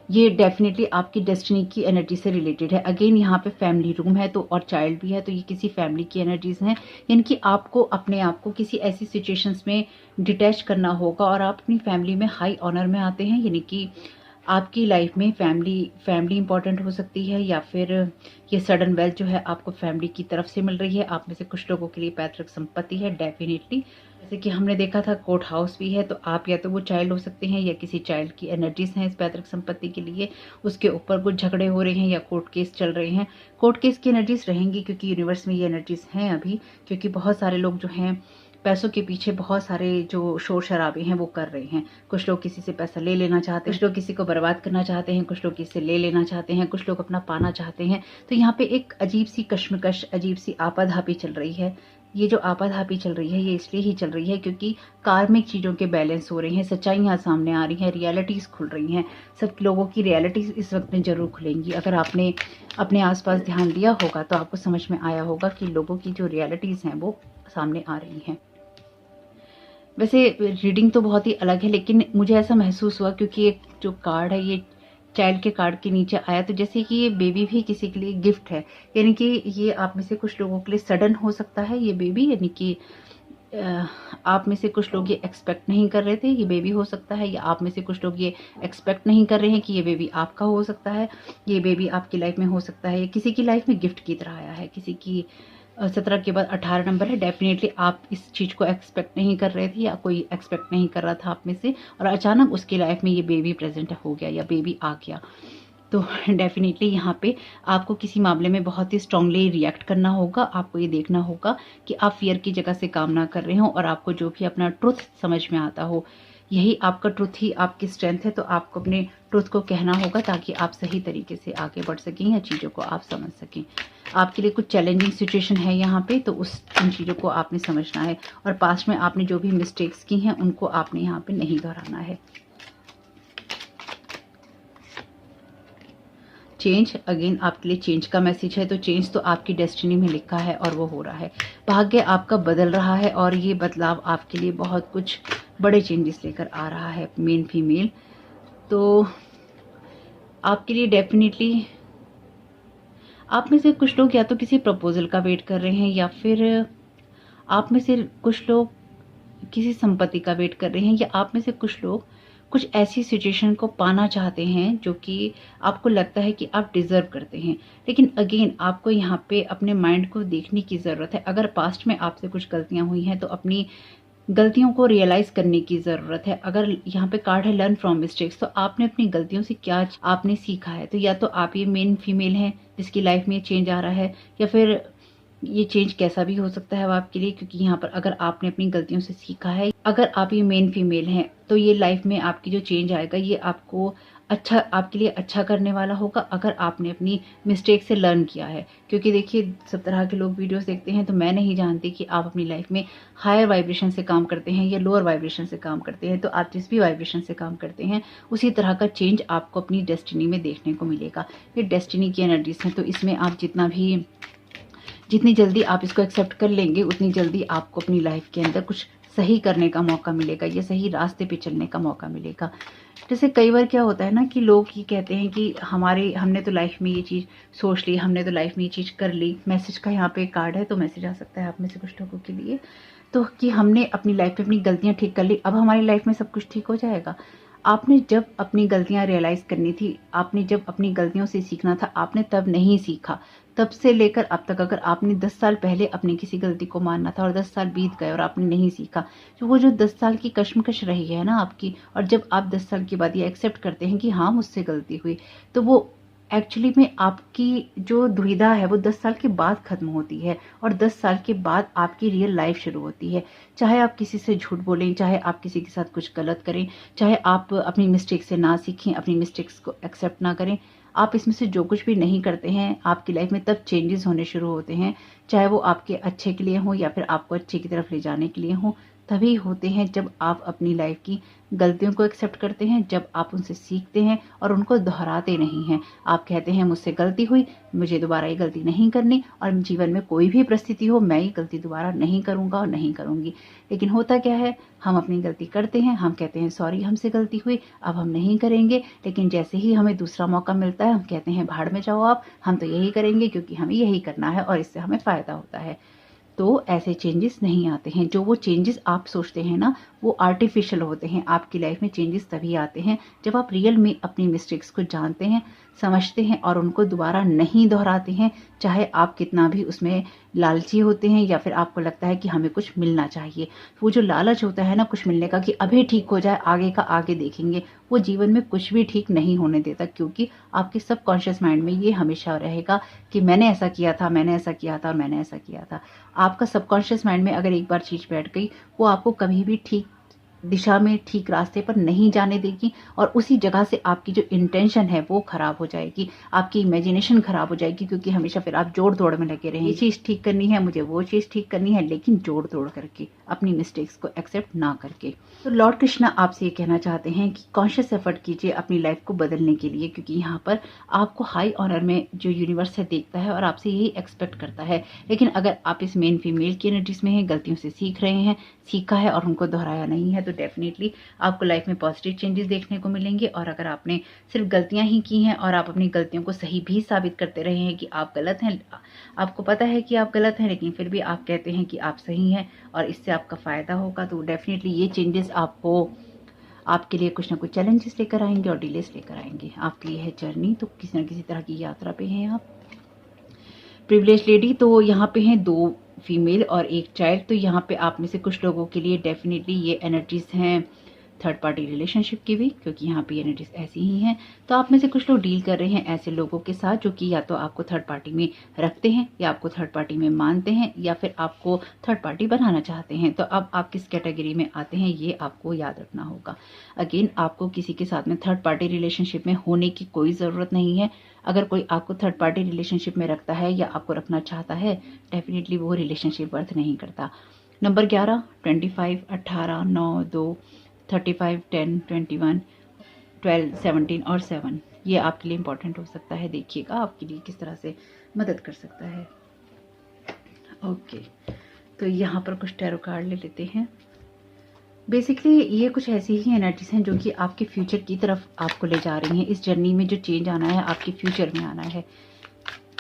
S1: ये डेफिनेटली आपकी डेस्टिनी की एनर्जी से रिलेटेड है। अगेन यहाँ पे फैमिली रूम है तो और चाइल्ड भी है, तो ये किसी फैमिली की एनर्जीज हैं, यानी कि आपको अपने आप को किसी ऐसी सिचुएशंस में डिटैच करना होगा और आप अपनी फैमिली में हाई ऑनर में आते हैं। यानी कि आपकी लाइफ में फैमिली इंपॉर्टेंट हो सकती है, या फिर ये सडन वेल्थ जो है आपको फैमिली की तरफ से मिल रही है। आप में से कुछ लोगों के लिए पैतृक संपत्ति है डेफिनेटली, जैसे कि हमने देखा था कोर्ट हाउस भी है, तो आप या तो वो चाइल्ड हो सकते हैं या किसी चाइल्ड की एनर्जीज हैं इस पैतृक संपत्ति के लिए। उसके ऊपर कुछ झगड़े हो रहे हैं या कोर्ट केस चल रहे हैं। कोर्ट केस की एनर्जीज रहेंगी क्योंकि यूनिवर्स में ये एनर्जीज हैं अभी, क्योंकि बहुत सारे लोग जो हैं पैसों के पीछे बहुत सारे जो शोर शराबे हैं वो कर रहे हैं। कुछ लोग किसी से पैसा ले लेना चाहते हैं, कुछ लोग किसी को बर्बाद करना चाहते हैं, कुछ लोग किसी से ले लेना चाहते हैं, कुछ लोग अपना पाना चाहते हैं। तो यहाँ पे एक अजीब सी कश्मकश, अजीब सी आपाधापी चल रही है। ये जो आपाधापी चल रही है ये इसलिए ही चल रही है क्योंकि कार्मिक चीज़ों के बैलेंस हो रहे हैं, सच्चाइयाँ सामने आ रही हैं, रियलिटीज़ खुल रही हैं। सब लोगों की रियलिटीज़ इस वक्त में जरूर खुलेंगी। अगर आपने अपने आसपास ध्यान दिया होगा तो आपको समझ में आया होगा कि लोगों की जो रियलिटीज़ हैं वो सामने आ रही हैं। वैसे रीडिंग तो बहुत ही अलग है, लेकिन मुझे ऐसा महसूस हुआ क्योंकि एक जो कार्ड है ये चाइल्ड के कार्ड के नीचे आया, तो जैसे कि ये बेबी भी किसी के लिए गिफ्ट है। यानी कि ये आप में से कुछ लोगों के लिए सडन हो सकता है ये बेबी, यानी कि आप में से कुछ लोग ये एक्सपेक्ट नहीं कर रहे थे ये बेबी हो सकता है, या आप में से कुछ लोग ये एक्सपेक्ट नहीं कर रहे हैं कि ये बेबी आपका हो सकता है। ये बेबी आपकी लाइफ में हो सकता है, किसी की लाइफ में गिफ्ट की तरह आया है। किसी की 17 के बाद 18 नंबर है। डेफिनेटली आप इस चीज़ को एक्सपेक्ट नहीं कर रहे थे या कोई एक्सपेक्ट नहीं कर रहा था आप में से, और अचानक उसकी लाइफ में ये बेबी प्रेजेंट हो गया या बेबी आ गया। तो डेफिनेटली यहाँ पे आपको किसी मामले में बहुत ही स्ट्रांगली रिएक्ट करना होगा। आपको ये देखना होगा कि आप फियर की जगह से काम ना कर रहे हो और आपको जो भी अपना ट्रुथ समझ में आता हो, यही आपका ट्रुथ ही आपकी स्ट्रेंथ है। तो आपको अपने ट्रुथ को कहना होगा ताकि आप सही तरीके से आगे बढ़ सकें या चीज़ों को आप समझ सकें। आपके लिए कुछ चैलेंजिंग सिचुएशन है यहाँ पे, तो उन चीज़ों को आपने समझना है, और पास्ट में आपने जो भी मिस्टेक्स की हैं उनको आपने यहाँ पे नहीं दोहराना है। चेंज, अगेन आपके लिए चेंज का मैसेज है। तो चेंज तो आपकी डेस्टिनी में लिखा है और वो हो रहा है। भाग्य आपका बदल रहा है और ये बदलाव आपके लिए बहुत कुछ बड़े चेंजेस लेकर आ रहा है मेन फीमेल। तो आपके लिए डेफिनेटली आप में से कुछ लोग या तो किसी प्रपोजल का वेट कर रहे हैं, या फिर आप में से कुछ लोग किसी संपत्ति का वेट कर रहे हैं, या आप में से कुछ लोग कुछ ऐसी सिचुएशन को पाना चाहते हैं जो कि आपको लगता है कि आप डिजर्व करते हैं। लेकिन अगेन आपको यहाँ पे अपने माइंड को देखने की ज़रूरत है। अगर पास्ट में आपसे कुछ गलतियां हुई हैं तो अपनी गलतियों को रियलाइज करने की ज़रूरत है। अगर यहाँ पे कार्ड है लर्न फ्रॉम मिस्टेक्स, तो आपने अपनी गलतियों से क्या आपने सीखा है। तो या तो आप ये मेन फीमेल हैं जिसकी लाइफ में चेंज आ रहा है, या फिर ये चेंज कैसा भी हो सकता है वो आपके लिए, क्योंकि यहाँ पर अगर आपने अपनी गलतियों से सीखा है, अगर आप ये मेन फीमेल हैं, तो ये लाइफ में आपकी जो चेंज आएगा ये आपको अच्छा, आपके लिए अच्छा करने वाला होगा अगर आपने अपनी मिस्टेक से लर्न किया है। क्योंकि देखिए सब तरह के लोग वीडियोस देखते हैं, तो मैं नहीं जानती कि आप अपनी लाइफ में हायर वाइब्रेशन से काम करते हैं या लोअर वाइब्रेशन से काम करते हैं। तो आप जिस भी वाइब्रेशन से काम करते हैं उसी तरह का चेंज आपको अपनी डेस्टिनी में देखने को मिलेगा। ये डेस्टिनी की एनर्जीज हैं, तो इसमें आप जितनी जल्दी आप इसको एक्सेप्ट कर लेंगे उतनी जल्दी आपको अपनी लाइफ के अंदर कुछ सही करने का मौका मिलेगा, या सही रास्ते पे चलने का मौका मिलेगा। जैसे कई बार क्या होता है ना कि लोग ये कहते हैं कि हमने तो लाइफ में ये चीज़ सोच ली, हमने तो लाइफ में ये चीज़ कर ली। मैसेज का यहाँ पे कार्ड है, तो मैसेज आ सकता है आप में से कुछ लोगों के लिए, तो कि हमने अपनी लाइफ में अपनी गलतियाँ ठीक कर ली, अब हमारी लाइफ में सब कुछ ठीक हो जाएगा। आपने जब अपनी गलतियां रियलाइज करनी थी, आपने जब अपनी गलतियों से सीखना था, आपने तब नहीं सीखा। तब से लेकर अब तक अगर आपने 10 साल पहले अपनी किसी गलती को मानना था और 10 साल बीत गए और आपने नहीं सीखा, तो वो जो 10 साल की कश्मकश रही है ना आपकी, और जब आप 10 साल के बाद ये एक्सेप्ट करते हैं कि हाँ मुझसे गलती हुई, तो वो एक्चुअली में आपकी जो दुविधा है वो 10 साल के बाद खत्म होती है, और 10 साल के बाद आपकी रियल लाइफ शुरू होती है। चाहे आप किसी से झूठ बोलें, चाहे आप किसी के साथ कुछ गलत करें, चाहे आप अपनी मिस्टेक से ना सीखें, अपनी मिस्टेक्स को एक्सेप्ट ना करें, आप इसमें से जो कुछ भी नहीं करते हैं आपकी लाइफ में तब चेंजेस होने शुरू होते हैं। चाहे वो आपके अच्छे के लिए हो या फिर आपको अच्छे की तरफ ले जाने के लिए हो, तभी होते हैं जब आप अपनी लाइफ की गलतियों को एक्सेप्ट करते हैं, जब आप उनसे सीखते हैं और उनको दोहराते नहीं हैं। आप कहते हैं मुझसे गलती हुई, मुझे दोबारा ये गलती नहीं करनी, और जीवन में कोई भी परिस्थिति हो मैं ये गलती दोबारा नहीं करूँगा और नहीं करूँगी। लेकिन होता क्या है, हम अपनी गलती करते हैं, हम कहते हैं सॉरी हमसे गलती हुई, अब हम नहीं करेंगे। लेकिन जैसे ही हमें दूसरा मौका मिलता है हम कहते हैं भाड़ में जाओ आप, हम तो यही करेंगे क्योंकि हमें यही करना है और इससे हमें फ़ायदा होता है। तो ऐसे चेंजेस नहीं आते हैं। जो वो चेंजेस आप सोचते हैं ना वो आर्टिफिशियल होते हैं। आपकी लाइफ में चेंजेस तभी आते हैं जब आप रियल में अपनी मिस्टेक्स को जानते हैं, समझते हैं और उनको दोबारा नहीं दोहराते हैं। चाहे आप कितना भी उसमें लालची होते हैं या फिर आपको लगता है कि हमें कुछ मिलना चाहिए, वो जो लालच होता है ना कुछ मिलने का कि अभी ठीक हो जाए, आगे का आगे देखेंगे, वो जीवन में कुछ भी ठीक नहीं होने देता। क्योंकि आपके सबकॉन्शियस माइंड में ये हमेशा रहेगा कि मैंने ऐसा किया था, मैंने ऐसा किया था और मैंने ऐसा किया था। आपका सबकॉन्शियस माइंड में अगर एक बार चीज़ बैठ गई, वो आपको कभी भी ठीक दिशा में, ठीक रास्ते पर नहीं जाने देगी, और उसी जगह से आपकी जो इंटेंशन है वो खराब हो जाएगी, आपकी इमेजिनेशन खराब हो जाएगी। क्योंकि हमेशा फिर आप जोड़ तोड़ में लगे रहेंगे, ये चीज़ ठीक करनी है मुझे, वो चीज़ ठीक करनी है, लेकिन जोड़ तोड़ करके, अपनी मिस्टेक्स को एक्सेप्ट ना करके। तो लॉर्ड कृष्णा आपसे ये कहना चाहते हैं कि कॉन्शियस एफर्ट कीजिए अपनी लाइफ को बदलने के लिए, क्योंकि यहाँ पर आपको हाई ऑनर में जो यूनिवर्स है देखता है और आपसे यही एक्सपेक्ट करता है। लेकिन अगर आप इस मेन फीमेल की एनर्जीज में हैं, गलतियों से सीख रहे हैं, सीखा है और उनको दोहराया नहीं है, तो डेफिनेटली आपको लाइफ में पॉजिटिव चेंजेस देखने को मिलेंगे। और अगर आपने सिर्फ गलतियां ही की हैं और आप अपनी गलतियों को सही भी साबित करते रहे हैं कि आप गलत हैं, आपको पता है कि आप गलत हैं, लेकिन फिर भी आप कहते हैं कि आप सही हैं और इससे आपका फ़ायदा होगा, तो डेफिनेटली ये चेंजेस आपके लिए कुछ ना कुछ चैलेंजेस लेकर आएंगे और डिलेस लेकर आएंगे। आपके लिए है जर्नी, तो किसी न किसी तरह की यात्रा पे हैं आप। प्रिविलेज लेडी, तो यहाँ पे हैं 2 फीमेल और 1 चाइल्ड। तो यहाँ पे आप में से कुछ लोगों के लिए डेफिनेटली ये एनर्जीज हैं थर्ड पार्टी रिलेशनशिप की भी, क्योंकि यहाँ पे एनर्जीज ऐसी ही हैं। तो आप में से कुछ लोग डील कर रहे हैं ऐसे लोगों के साथ जो कि या तो आपको थर्ड पार्टी में रखते हैं, या आपको थर्ड पार्टी में मानते हैं, या फिर आपको थर्ड पार्टी बनाना चाहते हैं। तो अब आप किस कैटेगरी में आते हैं ये आपको याद रखना होगा। अगेन, आपको किसी के साथ में थर्ड पार्टी रिलेशनशिप में होने की कोई ज़रूरत नहीं है। अगर कोई आपको थर्ड पार्टी रिलेशनशिप में रखता है या आपको रखना चाहता है, डेफिनेटली वो रिलेशनशिप वर्थ नहीं करता। नंबर 11, 25, 18, 9, 2, 35, 10, 21, 12, 17 और 7, ये आपके लिए इम्पोर्टेंट हो सकता है। देखिएगा आपके लिए किस तरह से मदद कर सकता है। ओके, तो यहाँ पर कुछ टैरो कार्ड ले लेते हैं। बेसिकली ये कुछ ऐसी ही एनर्जीज हैं जो कि आपके फ्यूचर की तरफ आपको ले जा रही हैं। इस जर्नी में जो चेंज आना है आपके फ्यूचर में आना है।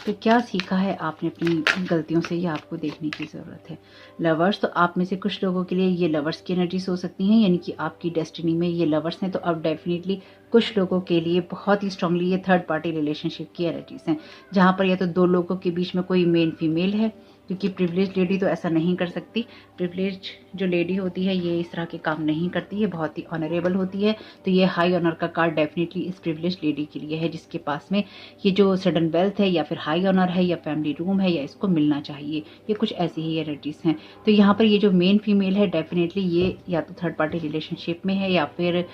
S1: तो क्या सीखा है आपने अपनी गलतियों से, ये आपको देखने की ज़रूरत है। लवर्स, तो आप में से कुछ लोगों के लिए ये लवर्स की एनर्जीज हो सकती हैं, यानी कि आपकी डेस्टिनी में ये लवर्स हैं। तो अब डेफिनेटली कुछ लोगों के लिए बहुत ही स्ट्रांगली ये थर्ड पार्टी रिलेशनशिप की एनर्जीज हैं, जहाँ पर या तो दो लोगों के बीच में कोई मेल फीमेल है, क्योंकि प्रिविलेज लेडी तो ऐसा नहीं कर सकती। प्रिविलेज जो लेडी होती है ये इस तरह के काम नहीं करती है, बहुत ही ऑनरेबल होती है। तो ये हाई ऑनर का कार्ड डेफिनेटली इस प्रिविलेज लेडी के लिए है, जिसके पास में ये जो सडन वेल्थ है या फिर हाई ऑनर है या फैमिली रूम है या इसको मिलना चाहिए। ये कुछ ऐसी ही एनर्जीज हैं। तो यहाँ पर ये जो मेन फीमेल है डेफिनेटली ये या तो थर्ड पार्टी रिलेशनशिप में है, या फिर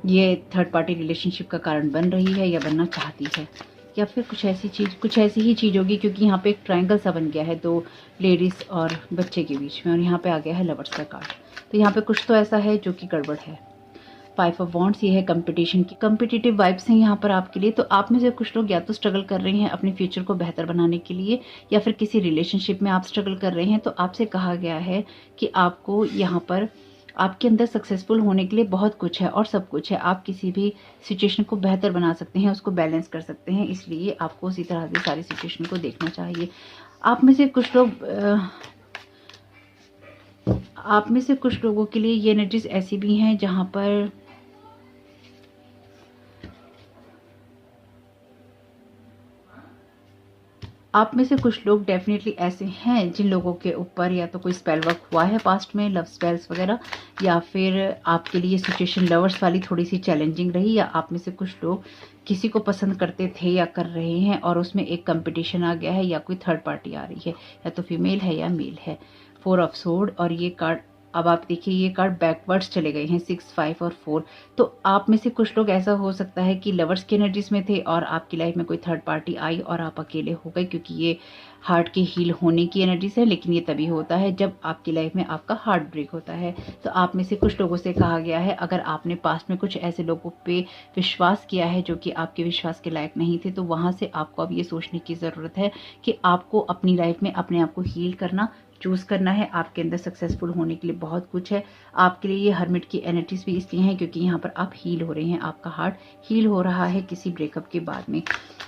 S1: ये थर्ड पार्टी रिलेशनशिप का कारण बन रही है या बनना चाहती है, या फिर कुछ ऐसी ही चीज़ होगी, क्योंकि यहाँ पे एक ट्रायंगल सा बन गया है दो लेडीज़ और बच्चे के बीच में, और यहाँ पे आ गया है लवर्स का कार्ड। तो यहाँ पे कुछ तो ऐसा है जो कि गड़बड़ है। 5 ऑफ वॉन्ड्स, ये है कंपटीशन की, कंपिटिटिव वाइब्स हैं यहाँ पर आपके लिए। तो आप में से कुछ लोग या तो स्ट्रगल कर रहे हैं अपने फ्यूचर को बेहतर बनाने के लिए, या फिर किसी रिलेशनशिप में आप स्ट्रगल कर रहे हैं। तो आपसे कहा गया है कि आपको यहाँ पर आपके अंदर सक्सेसफुल होने के लिए बहुत कुछ है और सब कुछ है। आप किसी भी सिचुएशन को बेहतर बना सकते हैं, उसको बैलेंस कर सकते हैं, इसलिए आपको उसी तरह से सारी सिचुएशन को देखना चाहिए। आप में से कुछ लोगों के लिए ये एनर्जीज ऐसी भी हैं जहाँ पर आप में से कुछ लोग डेफिनेटली ऐसे हैं जिन लोगों के ऊपर या तो कोई स्पेल वर्क हुआ है पास्ट में, लव स्पेल्स वगैरह, या फिर आपके लिए सिचुएशन लवर्स वाली थोड़ी सी चैलेंजिंग रही, या आप में से कुछ लोग किसी को पसंद करते थे या कर रहे हैं और उसमें एक कंपटीशन आ गया है, या कोई थर्ड पार्टी आ रही है, या तो फीमेल है या मेल है। 4 ऑफ सोर्ड, और ये कार्ड अब आप देखिए ये कार्ड बैकवर्ड्स चले गए हैं, 6, 5 और 4। तो आप में से कुछ लोग ऐसा हो सकता है कि लवर्स की एनर्जीज में थे और आपकी लाइफ में कोई थर्ड पार्टी आई और आप अकेले हो गए, क्योंकि ये हार्ट के हील होने की एनर्जीज है। लेकिन ये तभी होता है जब आपकी लाइफ में आपका हार्ट ब्रेक होता है। तो आप में से कुछ लोगों से कहा गया है, अगर आपने पास्ट में कुछ ऐसे लोगों पे विश्वास किया है जो कि आपके विश्वास के लायक नहीं थे, तो वहाँ से आपको अब ये सोचने की ज़रूरत है कि आपको अपनी लाइफ में अपने आप को हील करना, चूज करना है। आपके अंदर सक्सेसफुल होने के लिए बहुत कुछ है। आपके लिए ये हर्मिट की एनर्जीज भी इसलिए हैं क्योंकि यहाँ पर आप हील हो रहे हैं, आपका हार्ट हील हो रहा है किसी ब्रेकअप के बाद में।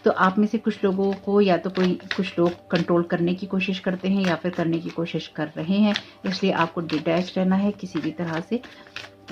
S1: तो आप में से कुछ लोगों को या तो कुछ लोग कंट्रोल करने की कोशिश करते हैं या फिर करने की कोशिश कर रहे हैं, इसलिए आपको डिटैच रहना है किसी भी तरह से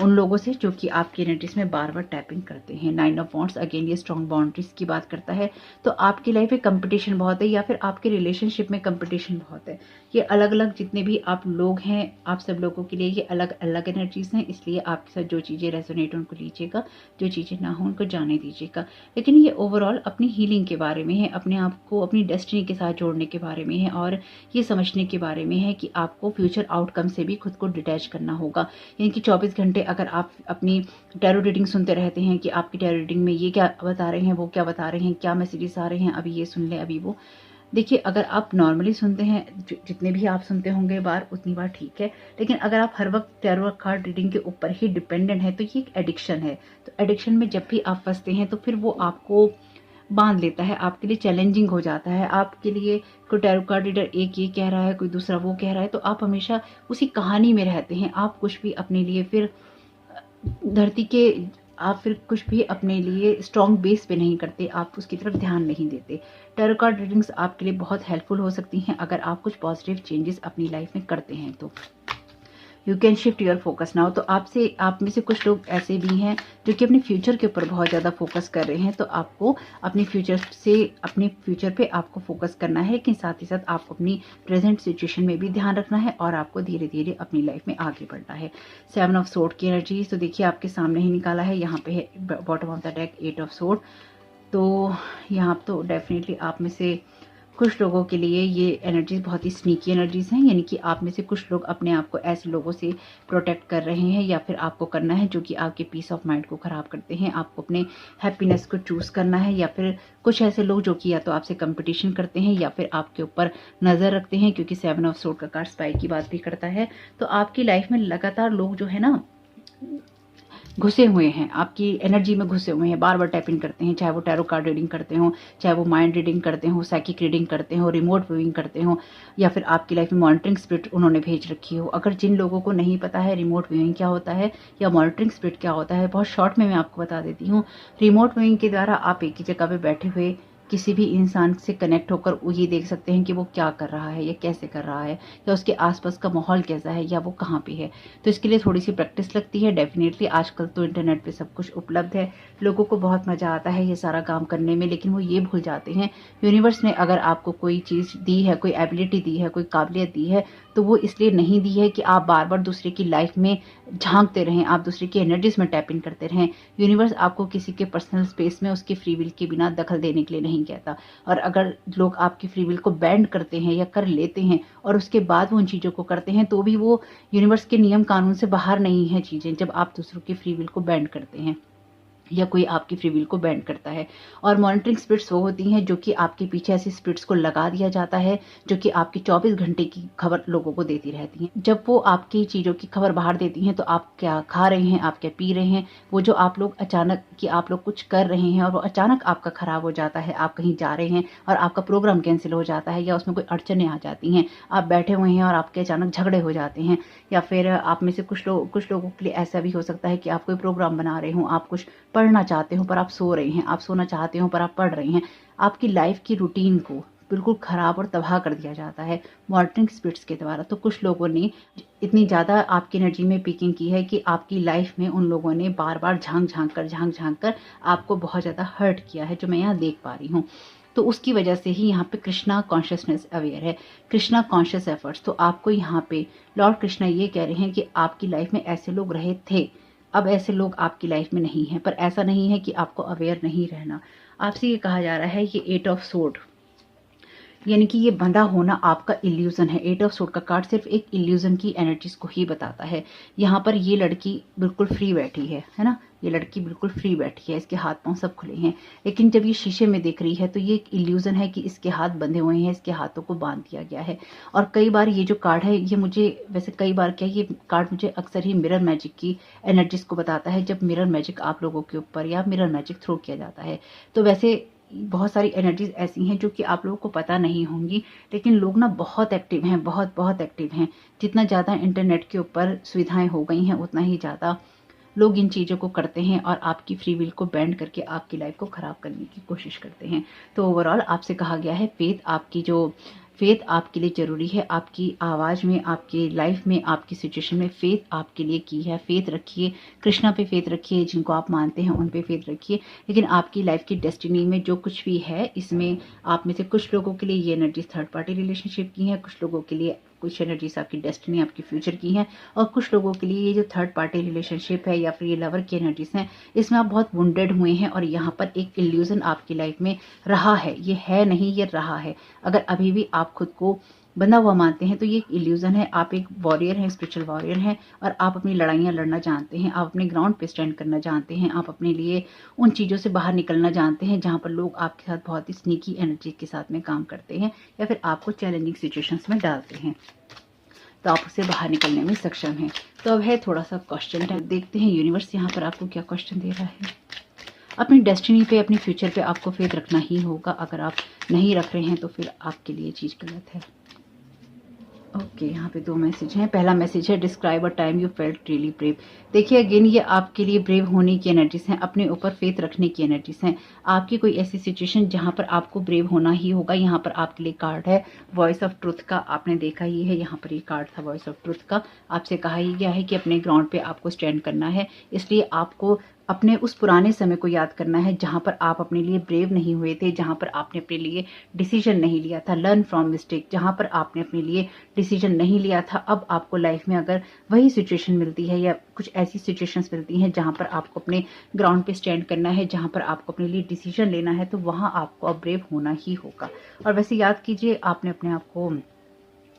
S1: उन लोगों से जो कि आपकी एनर्जीज में बार बार टैपिंग करते हैं। 9 ऑफ वॉन्ड्स, अगेन ये स्ट्रॉन्ग बाउंड्रीज की बात करता है। तो आपकी लाइफ में कंपटीशन बहुत है या फिर आपके रिलेशनशिप में कंपटीशन बहुत है। ये अलग अलग जितने भी आप लोग हैं, आप सब लोगों के लिए ये अलग अलग एनर्जीज हैं, इसलिए आपके साथ जो चीज़ें रेजोनेट उनको लीजिएगा, जो चीज़ें ना हो उनको जाने दीजिएगा। लेकिन ये ओवरऑल अपनी हीलिंग के बारे में है, अपने आप को अपनी डेस्टिनी के साथ जोड़ने के बारे में है, और ये समझने के बारे में है कि आपको फ्यूचर आउटकम से भी खुद को डिटैच करना होगा। यानी कि 24 घंटे अगर आप अपनी टैरो रीडिंग सुनते रहते हैं कि आपकी टैरो रीडिंग में ये क्या बता रहे हैं, वो क्या बता रहे हैं, क्या मैसेजेस आ रहे हैं, अभी ये सुन लें, अभी वो, देखिए अगर आप नॉर्मली सुनते हैं, जितने भी आप सुनते होंगे बार उतनी बार ठीक है, लेकिन अगर आप हर वक्त टैरो कार्ड रीडिंग के ऊपर ही डिपेंडेंट है तो ये एक एडिक्शन है। तो एडिक्शन में जब भी आप फंसते हैं तो फिर वो आपको बांध लेता है, आपके लिए चैलेंजिंग हो जाता है। आपके लिए कोई टैरो कार्ड रीडर एक ये कह रहा है, कोई दूसरा वो कह रहा है, तो आप हमेशा उसी कहानी में रहते हैं। आप कुछ भी अपने लिए फिर धरती के आप फिर कुछ भी अपने लिए स्ट्रॉन्ग बेस पे नहीं करते, आप उसकी तरफ ध्यान नहीं देते। टैरो कार्ड रीडिंग्स आपके लिए बहुत हेल्पफुल हो सकती हैं अगर आप कुछ पॉजिटिव चेंजेस अपनी लाइफ में करते हैं तो। You can shift your focus now. तो आप में से कुछ लोग ऐसे भी हैं जो कि अपने फ्यूचर के ऊपर बहुत ज़्यादा फोकस कर रहे हैं। तो आपको अपने फ्यूचर पे आपको फोकस करना है, कि साथ ही साथ आपको अपनी प्रेजेंट सिचुएशन में भी ध्यान रखना है और आपको धीरे धीरे अपनी लाइफ में आगे बढ़ना है। 7 ऑफ सोर्ड की एनर्जी, तो देखिए आपके सामने ही निकाला है, यहाँ पे है bottom of the deck 8 of sword. तो यहाँ तो डेफिनेटली आप में से कुछ लोगों के लिए ये एनर्जीज बहुत ही स्नीकी एनर्जीज हैं, यानी कि आप में से कुछ लोग अपने आप को ऐसे लोगों से प्रोटेक्ट कर रहे हैं या फिर आपको करना है जो कि आपके पीस ऑफ माइंड को ख़राब करते हैं। आपको अपने हैप्पीनेस को चूज़ करना है, या फिर कुछ ऐसे लोग जो कि या तो आपसे कंपटीशन करते हैं या फिर आपके ऊपर नज़र रखते हैं, क्योंकि 7 ऑफ सोर्ड का कार्ड स्पाई की बात भी करता है। तो आपकी लाइफ में लगातार लोग जो है ना घुसे हुए हैं, आपकी एनर्जी में घुसे हुए हैं, बार बार टैप इन करते हैं, चाहे वो टैरो कार्ड रीडिंग करते हो, चाहे वो माइंड रीडिंग करते हो, साइकिक रीडिंग करते हो, रिमोट व्यूइंग करते हो, या फिर आपकी लाइफ में मॉनिटरिंग स्पिरिट उन्होंने भेज रखी हो। अगर जिन लोगों को नहीं पता है रिमोट व्यूइंग क्या होता है या मॉनिटरिंग स्पिरिट क्या होता है, बहुत शॉर्ट में मैं आपको बता देती हूँ। रिमोट व्यूइंग के द्वारा आप एक ही जगह पे बैठे हुए किसी भी इंसान से कनेक्ट होकर वो ये देख सकते हैं कि वो क्या कर रहा है या कैसे कर रहा है, या उसके आसपास का माहौल कैसा है, या वो कहाँ पे है। तो इसके लिए थोड़ी सी प्रैक्टिस लगती है डेफिनेटली। आजकल तो इंटरनेट पे सब कुछ उपलब्ध है, लोगों को बहुत मजा आता है ये सारा काम करने में, लेकिन वो ये भूल जाते हैं यूनिवर्स ने अगर आपको कोई चीज़ दी है, कोई एबिलिटी दी है, कोई काबिलियत दी है, तो वो इसलिए नहीं दी है कि आप बार बार दूसरे की लाइफ में झांकते रहें, आप दूसरे की एनर्जीज में टैप इन करते रहें। यूनिवर्स आपको किसी के पर्सनल स्पेस में उसके फ्री विल के बिना दखल देने के लिए नहीं कहता। और अगर लोग आपकी फ्री विल को बैंड करते हैं या कर लेते हैं और उसके बाद वो उन चीज़ों को करते हैं, तो भी वो यूनिवर्स के नियम कानून से बाहर नहीं है चीज़ें, जब आप दूसरों की फ्री विल को बैंड करते हैं या कोई आपकी फ्री विल को बैंड करता है। और मॉनिटरिंग स्पिरिट्स वो होती हैं जो कि आपके पीछे ऐसी स्पिरिट्स को लगा दिया जाता है जो कि आपकी 24 घंटे की खबर लोगों को देती रहती हैं। जब वो आपकी चीज़ों की खबर बाहर देती हैं तो आप क्या खा रहे हैं, आप क्या पी रहे हैं, वो जो आप लोग अचानक कि आप लोग कुछ कर रहे हैं और वो अचानक आपका खराब हो जाता है, आप कहीं जा रहे हैं और आपका प्रोग्राम कैंसिल हो जाता है या उसमें कोई अड़चनें आ जाती हैं, आप बैठे हुए हैं और आपके अचानक झगड़े हो जाते हैं, या फिर आप में से कुछ लोगों के लिए ऐसा भी हो सकता है कि आप कोई प्रोग्राम बना रहे हो, आप कुछ पढ़ना चाहते हो पर आप सो रहे हैं, आप सोना चाहते हो पर आप पढ़ रहे हैं, आपकी लाइफ की रूटीन को बिल्कुल खराब और तबाह कर दिया जाता है मॉनिटरिंग स्पिरिट्स के द्वारा। तो कुछ लोगों ने इतनी ज़्यादा आपकी एनर्जी में पीकिंग की है कि आपकी लाइफ में उन लोगों ने बार बार झांक झांक कर आपको बहुत ज़्यादा हर्ट किया है, जो मैं यहाँ देख पा रही हूँ। तो उसकी वजह से ही यहाँ पे कृष्णा कॉन्शियसनेस अवेयर है, कृष्णा कॉन्शियस एफर्ट्स। तो आपको यहाँ पे लॉर्ड कृष्णा ये कह रहे हैं कि आपकी लाइफ में ऐसे लोग रहे थे, अब ऐसे लोग आपकी लाइफ में नहीं हैं, पर ऐसा नहीं है कि आपको अवेयर नहीं रहना। आपसे ये कहा जा रहा है कि 8 ऑफ सोर्ड यानी कि ये बंधा होना आपका इल्यूजन है। 8 ऑफ सोर्ड का कार्ड सिर्फ एक इल्यूजन की एनर्जीज को ही बताता है। यहाँ पर ये लड़की बिल्कुल फ्री बैठी है ना, ये लड़की बिल्कुल फ्री बैठी है, इसके हाथ पांव सब खुले हैं, लेकिन जब ये शीशे में देख रही है तो ये एक इल्यूजन है कि इसके हाथ बंधे हुए हैं, इसके हाथों को बांध दिया गया है। और कई बार ये जो कार्ड है ये मुझे वैसे कई बार क्या ये कार्ड मुझे अक्सर ही मिरर मैजिक की एनर्जीज को बताता है, जब मिरर मैजिक आप लोगों के ऊपर या मिरर मैजिक थ्रो किया जाता है। तो वैसे बहुत सारी एनर्जीज ऐसी हैं जो कि आप लोगों को पता नहीं होंगी, लेकिन लोग ना बहुत एक्टिव हैं, बहुत बहुत एक्टिव हैं। जितना ज़्यादा इंटरनेट के ऊपर सुविधाएं हो गई हैं उतना ही ज़्यादा लोग इन चीज़ों को करते हैं और आपकी फ्री विल को बैंड करके आपकी लाइफ को ख़राब करने की कोशिश करते हैं। तो ओवरऑल आपसे कहा गया है फेथ आपके लिए ज़रूरी है। आपकी आवाज़ में, आपकी लाइफ में, आपकी सिचुएशन में फेथ आपके लिए की है। फेथ रखिए, कृष्णा पे फेथ रखिए, जिनको आप मानते हैं उन पे फेथ रखिए। लेकिन आपकी लाइफ की डेस्टिनी में जो कुछ भी है, इसमें आप में से कुछ लोगों के लिए ये एनर्जीज थर्ड पार्टी रिलेशनशिप की है, कुछ लोगों के लिए कुछ एनर्जीज आपकी डेस्टिनी, आपकी फ्यूचर की है, और कुछ लोगों के लिए ये जो थर्ड पार्टी रिलेशनशिप है या फिर ये लवर की एनर्जीज हैं, इसमें आप बहुत वुंडेड हुए हैं और यहाँ पर एक इल्यूजन आपकी लाइफ में रहा है। ये है नहीं, ये रहा है। अगर अभी भी आप खुद को बंधा हुआ मानते हैं तो ये एक इल्यूजन है। आप एक वॉरियर हैं, स्पिरिचुअल वॉरियर हैं, और आप अपनी लड़ाइयाँ लड़ना जानते हैं, आप अपने ग्राउंड पे स्टैंड करना जानते हैं, आप अपने लिए उन चीज़ों से बाहर निकलना जानते हैं जहाँ पर लोग आपके साथ बहुत ही स्नीकी एनर्जी के साथ में काम करते हैं या फिर आपको चैलेंजिंग सिचुएशंस में डालते हैं, तो आप उससे बाहर निकलने में सक्षम हैं। तो अब है थोड़ा सा क्वेश्चन टाइम, देखते हैं यूनिवर्स यहाँ पर आपको क्या क्वेश्चन दे रहा है। अपनी डेस्टिनी पे, अपनी फ्यूचर पे आपको फेथ रखना ही होगा। अगर आप नहीं रख रहे हैं तो फिर आपके लिए चीज़ गलत है। ओके, यहाँ पे 2 मैसेज हैं। पहला मैसेज है describe a time you felt really brave. देखिए अगेन ये आपके लिए ब्रेव होने की एनर्जीज हैं, अपने ऊपर फेथ रखने की एनर्जीज हैं। आपकी कोई ऐसी सिचुएशन जहाँ पर आपको ब्रेव होना ही होगा। यहाँ पर आपके लिए कार्ड है वॉइस ऑफ ट्रुथ का, आपने देखा ही है, यहाँ पर ये कार्ड था वॉइस ऑफ ट्रुथ का। आपसे कहा ही गया है कि अपने ग्राउंड पे आपको स्टैंड करना है, इसलिए आपको अपने उस पुराने समय को याद करना है जहाँ पर आप अपने लिए ब्रेव नहीं हुए थे, जहाँ पर आपने अपने लिए डिसीजन नहीं लिया था। लर्न फ्रॉम मिस्टेक, जहाँ पर आपने अपने लिए डिसीजन नहीं लिया था। अब आपको लाइफ में अगर वही सिचुएशन मिलती है या कुछ ऐसी सिचुएशंस मिलती हैं जहाँ पर आपको अपने ग्राउंड पे स्टैंड करना है, जहाँ पर आपको अपने लिए डिसीजन लेना है, तो वहाँ आपको अब ब्रेव होना ही होगा। और वैसे याद कीजिए आपने अपने आप को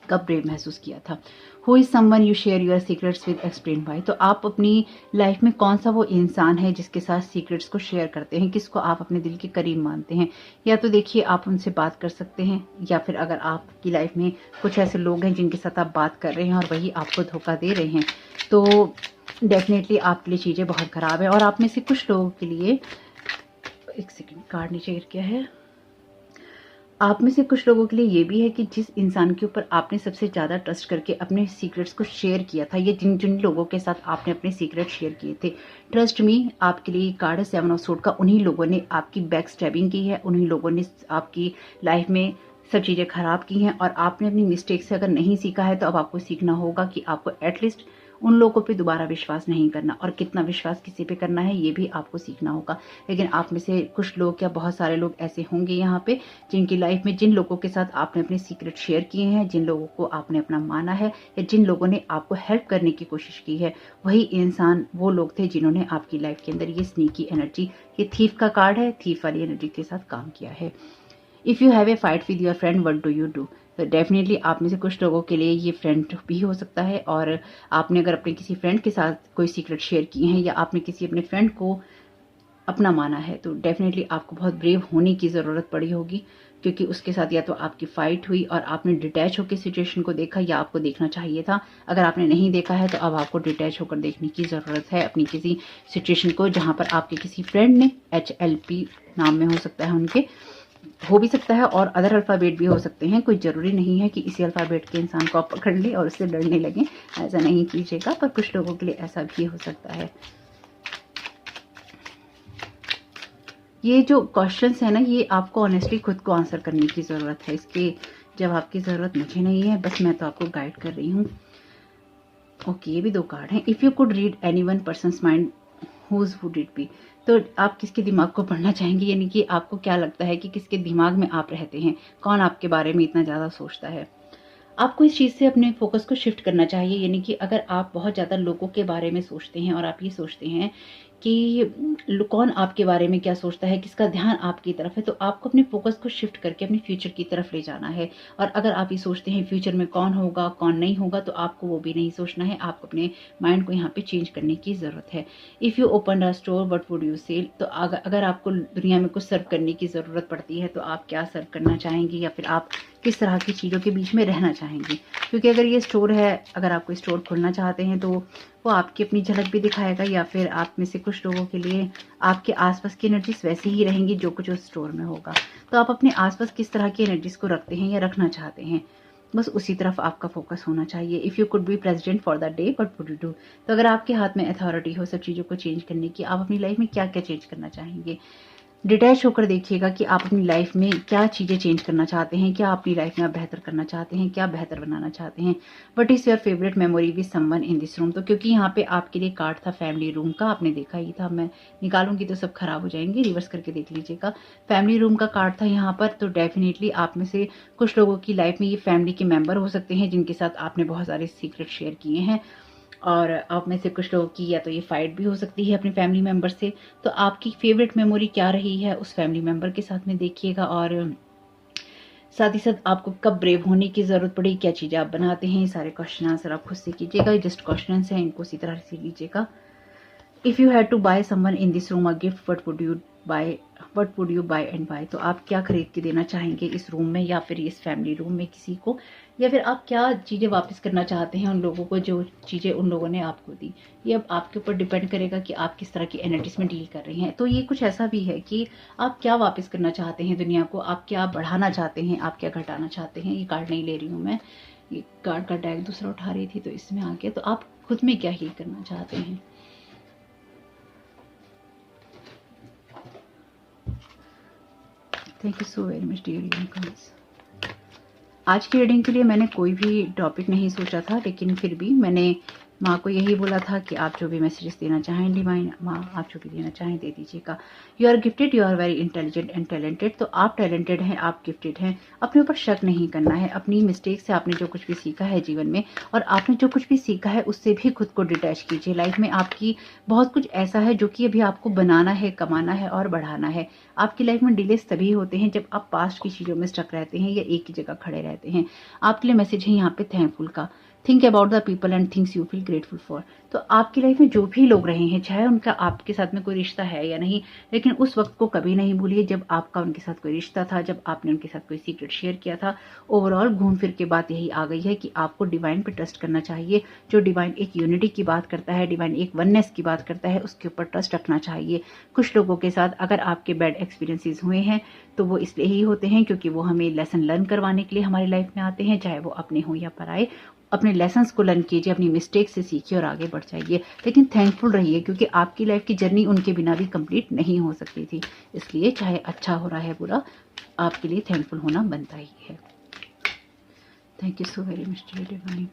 S1: कब ब्रेव महसूस किया था। Who is someone you share your secrets with, explain why. तो आप अपनी लाइफ में कौन सा वो इंसान है जिसके साथ सीक्रेट्स को शेयर करते हैं, किसको आप अपने दिल के करीब मानते हैं। या तो देखिए आप उनसे बात कर सकते हैं, या फिर अगर आपकी लाइफ में कुछ ऐसे लोग हैं जिनके साथ आप बात कर रहे हैं और वही आपको धोखा दे रहे हैं, तो डेफिनेटली आपके लिए चीज़ें बहुत ख़राब है। और आप में से कुछ लोगों के लिए, एक सेकंड, कार्ड नीचे गिर गया है। आप में से कुछ लोगों के लिए ये भी है कि जिस इंसान के ऊपर आपने सबसे ज़्यादा ट्रस्ट करके अपने सीक्रेट्स को शेयर किया था, या जिन जिन लोगों के साथ आपने अपने सीक्रेट शेयर किए थे, ट्रस्ट मी, आपके लिए कार्ड है 7 ऑफ सोर्ड का। उन्हीं लोगों ने आपकी बैक स्टैबिंग की है, उन्हीं लोगों ने आपकी लाइफ में सब चीज़ें ख़राब की हैं। और आपने अपनी मिस्टेक से अगर नहीं सीखा है तो अब आपको सीखना होगा कि आपको एटलीस्ट उन लोगों पे दोबारा विश्वास नहीं करना, और कितना विश्वास किसी पे करना है ये भी आपको सीखना होगा। लेकिन आप में से कुछ लोग, या बहुत सारे लोग ऐसे होंगे यहाँ पे, जिनकी लाइफ में जिन लोगों के साथ आपने अपने सीक्रेट शेयर किए हैं, जिन लोगों को आपने अपना माना है, या जिन लोगों ने आपको हेल्प करने की कोशिश की है, वही इंसान वो लोग थे जिन्होंने आपकी लाइफ के अंदर ये स्नीकी एनर्जी, ये थीफ का कार्ड है, थीफ वाली एनर्जी के साथ काम किया है। If you have a fight with your friend, what do you do? तो डेफिनेटली आप में से कुछ लोगों के लिए ये फ्रेंड भी हो सकता है, और आपने अगर अपने किसी फ्रेंड के साथ कोई सीक्रेट शेयर किए हैं, या आपने किसी अपने फ्रेंड को अपना माना है, तो डेफिनेटली आपको बहुत ब्रेव होने की ज़रूरत पड़ी होगी, क्योंकि उसके साथ या तो आपकी फाइट हुई और आपने डिटैच होकर सिचुएशन को देखा, या आपको देखना चाहिए था। अगर आपने नहीं देखा है तो अब आपको डिटैच होकर देखने की ज़रूरत है अपनी किसी सिचुएशन को, जहाँ पर आपके किसी फ्रेंड ने, HLP नाम में हो सकता है उनके, हो भी सकता है, और अदर अल्फ़ाबेट भी हो सकते हैं। कोई ज़रूरी नहीं है कि इसी अल्फ़ाबेट के इंसान को आप पकड़ लें और उससे डरने लगें, ऐसा नहीं कीजिएगा, पर कुछ लोगों के लिए ऐसा भी हो सकता है। ये जो क्वेश्चंस है ना, ये आपको ऑनेस्टली खुद को आंसर करने की ज़रूरत है। इसके जवाब की ज़रूरत मुझे नहीं है, बस मैं तो आपको गाइड कर रही हूँ। ओके, ये भी 2 कार्ड हैं। If you could read any one person's mind, whose would it be? तो आप किसके दिमाग को पढ़ना चाहेंगे, यानी कि आपको क्या लगता है कि किसके दिमाग में आप रहते हैं, कौन आपके बारे में इतना ज़्यादा सोचता है? आपको इस चीज़ से अपने फोकस को शिफ्ट करना चाहिए। यानी कि अगर आप बहुत ज़्यादा लोगों के बारे में सोचते हैं, और आप ये सोचते हैं कि कौन आपके बारे में क्या सोचता है, किसका ध्यान आपकी तरफ है, तो आपको अपने फोकस को शिफ्ट करके अपने फ्यूचर की तरफ ले जाना है। और अगर आप ये सोचते हैं फ्यूचर में कौन होगा कौन नहीं होगा, तो आपको वो भी नहीं सोचना है। आपको अपने माइंड को यहाँ पे चेंज करने की ज़रूरत है। If you open a store, what would you sell? तो अगर आपको दुनिया में कुछ सर्व करने की ज़रूरत पड़ती है, तो आप क्या सर्व करना चाहेंगे, या फिर आप किस तरह की चीज़ों के बीच में रहना चाहेंगे? क्योंकि अगर ये स्टोर है, अगर आप कोई स्टोर खोलना चाहते हैं, तो वो आपकी अपनी झलक भी दिखाएगा, या फिर आप में से कुछ लोगों के लिए आपके आसपास की एनर्जीज वैसे ही रहेंगी जो कुछ उस स्टोर में होगा। तो आप अपने आसपास किस तरह की एनर्जीज को रखते हैं या रखना चाहते हैं, बस उसी तरफ आपका फोकस होना चाहिए। If you could be president for the day, what would you do? तो अगर आपके हाथ में अथॉरिटी हो सब चीज़ों को चेंज करने की, आप अपनी लाइफ में क्या क्या चेंज करना चाहेंगे? डिटैच होकर देखिएगा कि आप अपनी लाइफ में क्या चीज़ें चेंज करना चाहते हैं, क्या अपनी लाइफ में आप बेहतर करना चाहते हैं, क्या बेहतर बनाना चाहते हैं। What is your favourite memory with someone in this room? तो क्योंकि यहाँ पे आपके लिए कार्ड था फैमिली रूम का, आपने देखा ही था, मैं निकालूंगी तो सब खराब हो जाएंगे, रिवर्स करके देख लीजिएगा। फैमिली रूम का कार्ड था यहाँ पर, तो डेफिनेटली आप में से कुछ लोगों की लाइफ में ये फैमिली के मेम्बर हो सकते हैं, जिनके साथ आपने बहुत सारे सीक्रेट शेयर किए हैं। और आप में से कुछ लोगों की या तो ये फाइट भी हो सकती है अपने फैमिली मेम्बर से। तो आपकी फेवरेट मेमोरी क्या रही है उस फैमिली मेम्बर के साथ में देखिएगा। और साथ ही साथ आपको कब ब्रेव होने की ज़रूरत पड़ी, क्या चीज़ें आप बनाते हैं, ये सारे क्वेश्चन आंसर आप खुद से कीजिएगा। ये जस्ट क्वेश्चन हैं, इनको उसी तरह से लीजिएगा। If you had to buy someone in this room a gift, what would you buy and buy? तो आप क्या खरीद के देना चाहेंगे इस रूम में, या फिर इस फैमिली रूम में किसी को, या फिर आप क्या चीज़ें वापस करना चाहते हैं उन लोगों को जो चीज़ें उन लोगों ने आपको दी? ये अब आपके ऊपर डिपेंड करेगा कि आप किस तरह की एनर्जीज में डील कर रहे हैं। तो ये कुछ ऐसा भी है कि आप क्या वापस करना चाहते हैं दुनिया को, आप क्या बढ़ाना चाहते हैं, आप क्या घटाना चाहते हैं। ये कार्ड नहीं ले रही हूँ मैं, ये कार्ड का डेक दूसरा उठा रही थी तो इसमें आ गया। तो आप खुद में क्या हील करना चाहते हैं? Thank you so very much dear unicorns. आज की रीडिंग के लिए मैंने कोई भी टॉपिक नहीं सोचा था, लेकिन फिर भी मैंने माँ को यही बोला था कि आप जो भी मैसेजेस देना चाहें डिवाइन माँ, आप जो भी देना चाहें दे दीजिएगा। You are gifted, you are very intelligent and talented. तो आप टैलेंटेड हैं, आप गिफ्टेड हैं। अपने ऊपर शक नहीं करना है। अपनी मिस्टेक से आपने जो कुछ भी सीखा है जीवन में, और आपने जो कुछ भी सीखा है उससे भी खुद को डिटैच कीजिए। लाइफ में आपकी बहुत कुछ ऐसा है जो कि अभी आपको बनाना है, कमाना है और बढ़ाना है। आपकी लाइफ में डिलेस तभी होते हैं जब आप पास्ट की चीज़ों में स्टक रहते हैं या एक ही जगह खड़े रहते हैं। आपके लिए मैसेज है यहाँ पे थैंकफुल का। Think about the people and things you feel grateful for. तो आपकी लाइफ में जो भी लोग रहे हैं, चाहे उनका आपके साथ में कोई रिश्ता है या नहीं, लेकिन उस वक्त को कभी नहीं भूलिए जब आपका उनके साथ कोई रिश्ता था, जब आपने उनके साथ कोई सीक्रेट शेयर किया था। ओवरऑल घूम फिर के बात यही आ गई है कि आपको डिवाइन पे ट्रस्ट करना चाहिए। जो डिवाइन एक यूनिटी की बात करता है, डिवाइन एक वननेस की बात करता है, उसके ऊपर ट्रस्ट रखना चाहिए। कुछ लोगों के साथ अगर आपके बैड एक्सपीरियंसेस हुए हैं तो वो इसलिए ही होते हैं क्योंकि वो हमें लेसन लर्न करवाने के लिए हमारी लाइफ में आते हैं, चाहे वो अपने हो या पराए। अपने लेसन्स को लर्न कीजिए, अपनी मिस्टेक से सीखिए और आगे बढ़ जाइए। लेकिन थैंकफुल रहिए क्योंकि आपकी लाइफ की जर्नी उनके बिना भी कंप्लीट नहीं हो सकती थी। इसलिए चाहे अच्छा हो रहा है बुरा, आपके लिए थैंकफुल होना बनता ही है। Thank you so very much divine.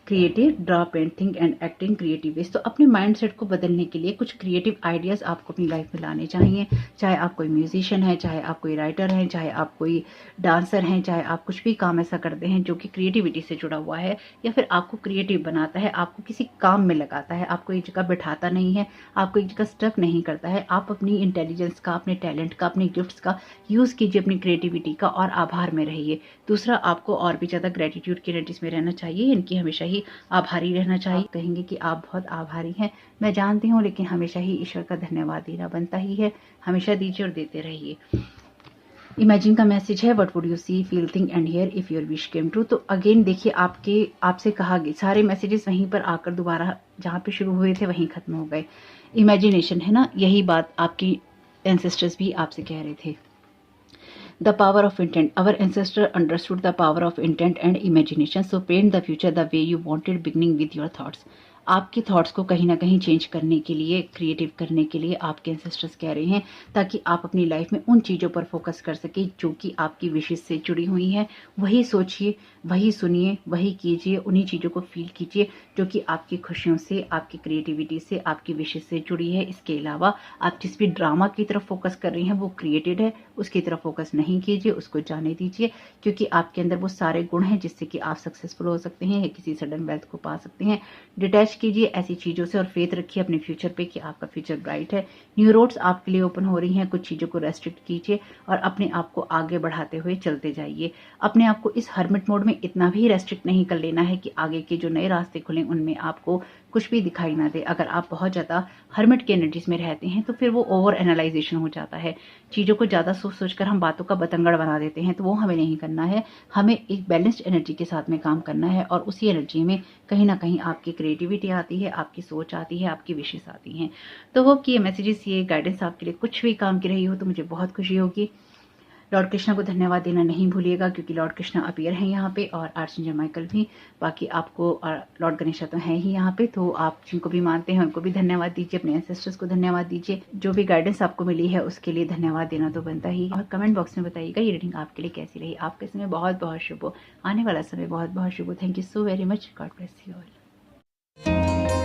S1: Creative, draw, painting and acting creative ways. तो अपने माइंड सेट को बदलने के लिए कुछ क्रिएटिव आइडियाज़ आपको अपनी लाइफ में लाने चाहिए। चाहे आप कोई म्यूजिशियन है, चाहे आप कोई राइटर हैं, चाहे आप कोई डांसर हैं, चाहे आप कुछ भी काम ऐसा करते हैं जो कि क्रिएटिविटी से जुड़ा हुआ है या फिर आपको क्रिएटिव बनाता है, आपको किसी काम में लगाता है, आपको एक जगह बैठाता नहीं है, आपको एक जगह स्टक नहीं करता है। आप अपनी इंटेलिजेंस का, अपने टैलेंट का, अपने गिफ्ट्स का यूज़ कीजिए, अपनी क्रिएटिविटी का, और आभार में रहिए। दूसरा, आपको और भी ज़्यादा ग्रेटिट्यूड की एनर्जीज में रहना चाहिए, इनकी हमेशा ही आभारी रहना चाहिए। कहेंगे कि आप बहुत आभारी हैं, मैं जानती हूँ, लेकिन हमेशा ही ईश्वर का धन्यवाद देना बनता ही है। हमेशा दीजिए और देते रहिए। इमेजिन का मैसेज है, what would you see, feel, think and hear if your wish came true. तो अगेन देखिए, आपसे कहा गया सारे मैसेजेस वहीं पर आकर दोबारा जहाँ पे शुरू हुए थे वहीं खत्म हो गए। इमेजिनेशन है ना, यही बात आपकी एंसेस्टर्स भी आपसे कह रहे थे। The power of intent. Our ancestor understood the power of intent and imagination. So paint the future the way you wanted, beginning with your thoughts. आपके थॉट्स को कहीं ना कहीं चेंज करने के लिए, क्रिएटिव करने के लिए आपके एंसेस्टर्स कह रहे हैं, ताकि आप अपनी लाइफ में उन चीज़ों पर फोकस कर सके जो कि आपकी विशेष से जुड़ी हुई हैं। वही सोचिए, वही सुनिए, वही कीजिए, उन्हीं चीज़ों को फील कीजिए जो कि आपकी खुशियों से, आपकी क्रिएटिविटी से, आपकी विशेष से जुड़ी है। इसके अलावा आप जिस भी ड्रामा की तरफ फोकस कर रही हैं वो क्रिएटेड है, उसकी तरफ फोकस नहीं कीजिए, उसको जाने दीजिए, क्योंकि आपके अंदर वो सारे गुण हैं जिससे कि आप सक्सेसफुल हो सकते हैं या किसी सडन वेल्थ को पा सकते हैं। डिटैच कीजिए ऐसी चीज़ों से और फेथ रखिए अपने फ्यूचर पे कि आपका फ्यूचर ब्राइट है। न्यू रोड्स आपके लिए ओपन हो रही हैं। कुछ चीज़ों को रेस्ट्रिक्ट कीजिए और अपने आप को आगे बढ़ाते हुए चलते जाइए। अपने आप को इस हर्मिट मोड में इतना भी रेस्ट्रिक्ट नहीं कर लेना है कि आगे के जो नए रास्ते खुलें उनमें आपको कुछ भी दिखाई ना दे। अगर आप बहुत ज़्यादा हर्मिट की एनर्जीज में रहते हैं तो फिर वो ओवर एनालाइजेशन हो जाता है। चीज़ों को ज़्यादा सोच सोच कर हम बातों का बतंगड़ बना देते हैं, तो वो हमें नहीं करना है। हमें एक बैलेंस्ड एनर्जी के साथ में काम करना है और उसी एनर्जी में कहीं ना कहीं आपकी क्रिएटिविटी आती है, आपकी सोच आती है, आपकी विशेष आती हैं। तो होप कि ये मैसेजेस, ये गाइडेंस आपके लिए कुछ भी काम की रही हो तो मुझे बहुत खुशी होगी। लॉर्ड कृष्णा को धन्यवाद देना नहीं भूलिएगा क्योंकि लॉर्ड कृष्णा अपीयर हैं यहाँ पे और आर्चेंजल माइकल भी। बाकी आपको और लॉर्ड गणेशा तो हैं ही यहाँ पे, तो आप जिनको भी मानते हैं उनको भी धन्यवाद दीजिए, अपने एंसेस्टर्स को धन्यवाद दीजिए। जो भी गाइडेंस आपको मिली है उसके लिए धन्यवाद देना तो बनता ही। और कमेंट बॉक्स में बताइएगा ये रीडिंग आपके लिए कैसी रही। आपके समय बहुत बहुत शुभ हो, आने वाला समय बहुत बहुत शुभ हो। Thank you so very much. God bless you all.